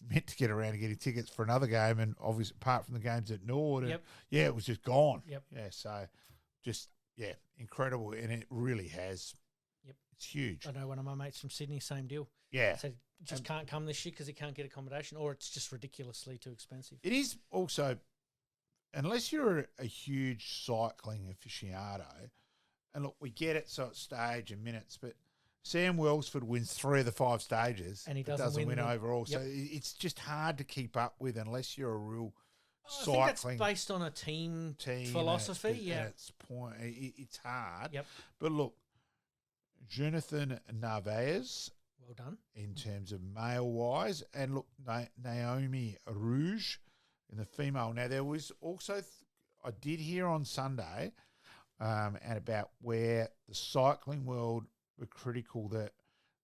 meant to get around to getting tickets for another game, and obviously apart from the games at Nord, and it was just gone. Yep. Yeah, so just incredible, and it really has. Yep. It's huge. I know one of my mates from Sydney, same deal. Yeah. Said just can't come this year because he can't get accommodation, or it's just ridiculously too expensive. It is also, unless you're a huge cycling aficionado, and look, we get it, so it's stage and minutes, but Sam Welsford wins 3 of the 5 stages, and he doesn't win overall. Yep. So it's just hard to keep up with unless you're a real cycling. I think that's based on a team philosophy. It's hard. Yep. But look, Jonathan Narvaez, well done in terms of male wise, and look, Naomi Rouge in the female. Now there was also I did hear on Sunday, and about where the cycling world were critical that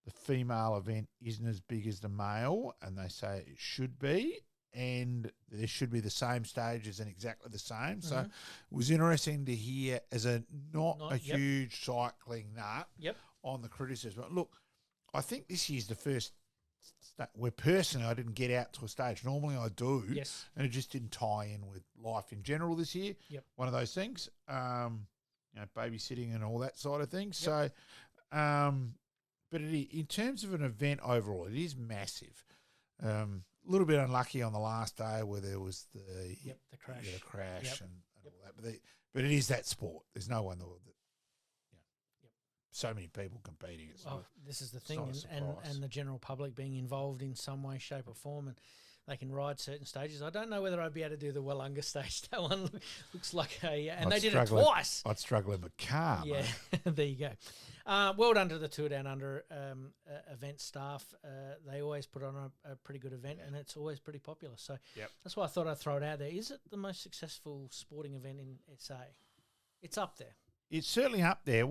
the female event isn't as big as the male, and they say it should be, and there should be the same stages and exactly the same. So it was interesting to hear, as not a huge cycling nut, on the criticism. But look, I think this year's the first where personally I didn't get out to a stage. Normally I do, and it just didn't tie in with life in general this year. One of those things, babysitting and all that side of things. So, but in terms of an event overall, it is massive. A little bit unlucky on the last day where there was the crash and all that. But it is that sport. There's no one that so many people competing. This is the thing, and the general public being involved in some way, shape, or form, and they can ride certain stages. I don't know whether I'd be able to do the Wollonga stage. That one looks like they did it twice. I'd struggle in my car. Yeah, there you go. Well done to the Tour Down Under event staff. They always put on a pretty good event, and it's always pretty popular. So that's why I thought I'd throw it out there. Is it the most successful sporting event in SA? It's up there. It's certainly up there.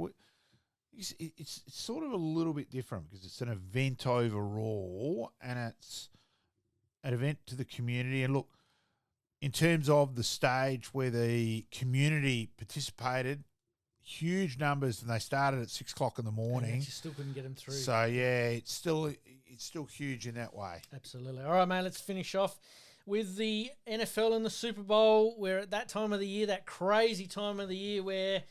It's sort of a little bit different because it's an event overall, and it's an event to the community. And look, in terms of the stage where the community participated, huge numbers, and they started at 6 o'clock in the morning. And you still couldn't get them through. So it's still huge in that way. Absolutely. All right, mate. Let's finish off with the NFL and the Super Bowl. We're at that time of the year, that crazy time of the year where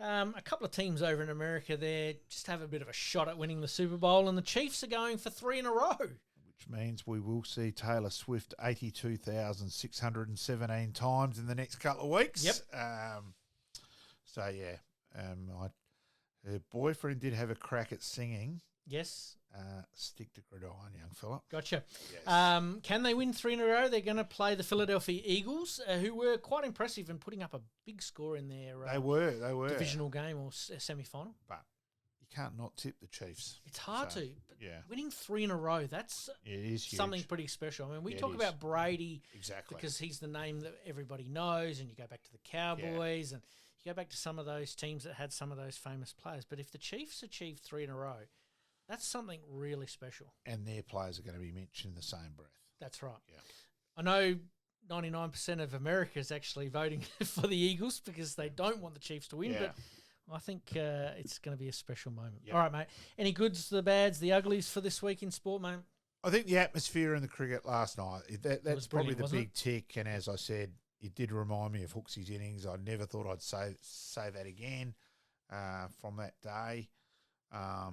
A couple of teams over in America there just have a bit of a shot at winning the Super Bowl, and the Chiefs are going for 3 in a row. Which means we will see Taylor Swift 82,617 times in the next couple of weeks. Yep. Her boyfriend did have a crack at singing. Yes. Stick to gridiron, young fella. Gotcha. Yes. Can they win 3 in a row? They're going to play the Philadelphia Eagles, who were quite impressive in putting up a big score in their They were divisional game or semi-final. But you can't not tip the Chiefs. It's hard to. But yeah. winning 3 in a row, that's something huge. pretty special. I mean, we talk about Brady because he's the name that everybody knows, and you go back to the Cowboys, and you go back to some of those teams that had some of those famous players. But if the Chiefs achieve 3 in a row, that's something really special. And their players are going to be mentioned in the same breath. That's right. Yeah. I know 99% of America is actually voting for the Eagles because they don't want the Chiefs to win, but I think it's going to be a special moment. Yep. All right, mate. Any goods, the bads, the uglies for this week in sport, mate? I think the atmosphere in the cricket last night, that's probably the big tick. And as I said, it did remind me of Hooksy's innings. I never thought I'd say that again from that day. I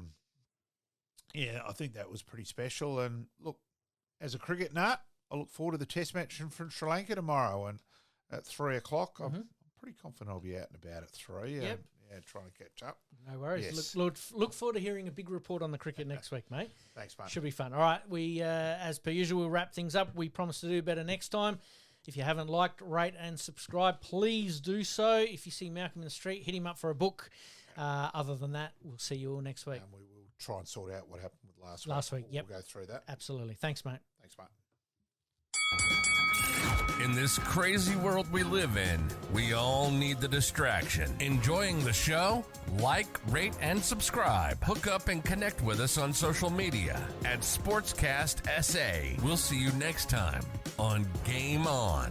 think that was pretty special. And look, as a cricket nut, I look forward to the test match from Sri Lanka tomorrow and at 3 o'clock. I'm pretty confident I'll be out and about at 3. Yep. Trying to catch up. No worries. Yes. Look forward to hearing a big report on the cricket next week, mate. Thanks, mate. Should be fun. All right, we, as per usual, we'll wrap things up. We promise to do better next time. If you haven't liked, rate, and subscribe, please do so. If you see Malcolm in the street, hit him up for a book. Other than that, we'll see you all next week. And we will try and sort out what happened with last week. Yep. We'll go through that. Absolutely. Thanks, mate. Thanks, mate. In this crazy world we live in, we all need the distraction. Enjoying the show? Like, rate, and subscribe. Hook up and connect with us on social media at SportsCast SA. We'll see you next time on Game On.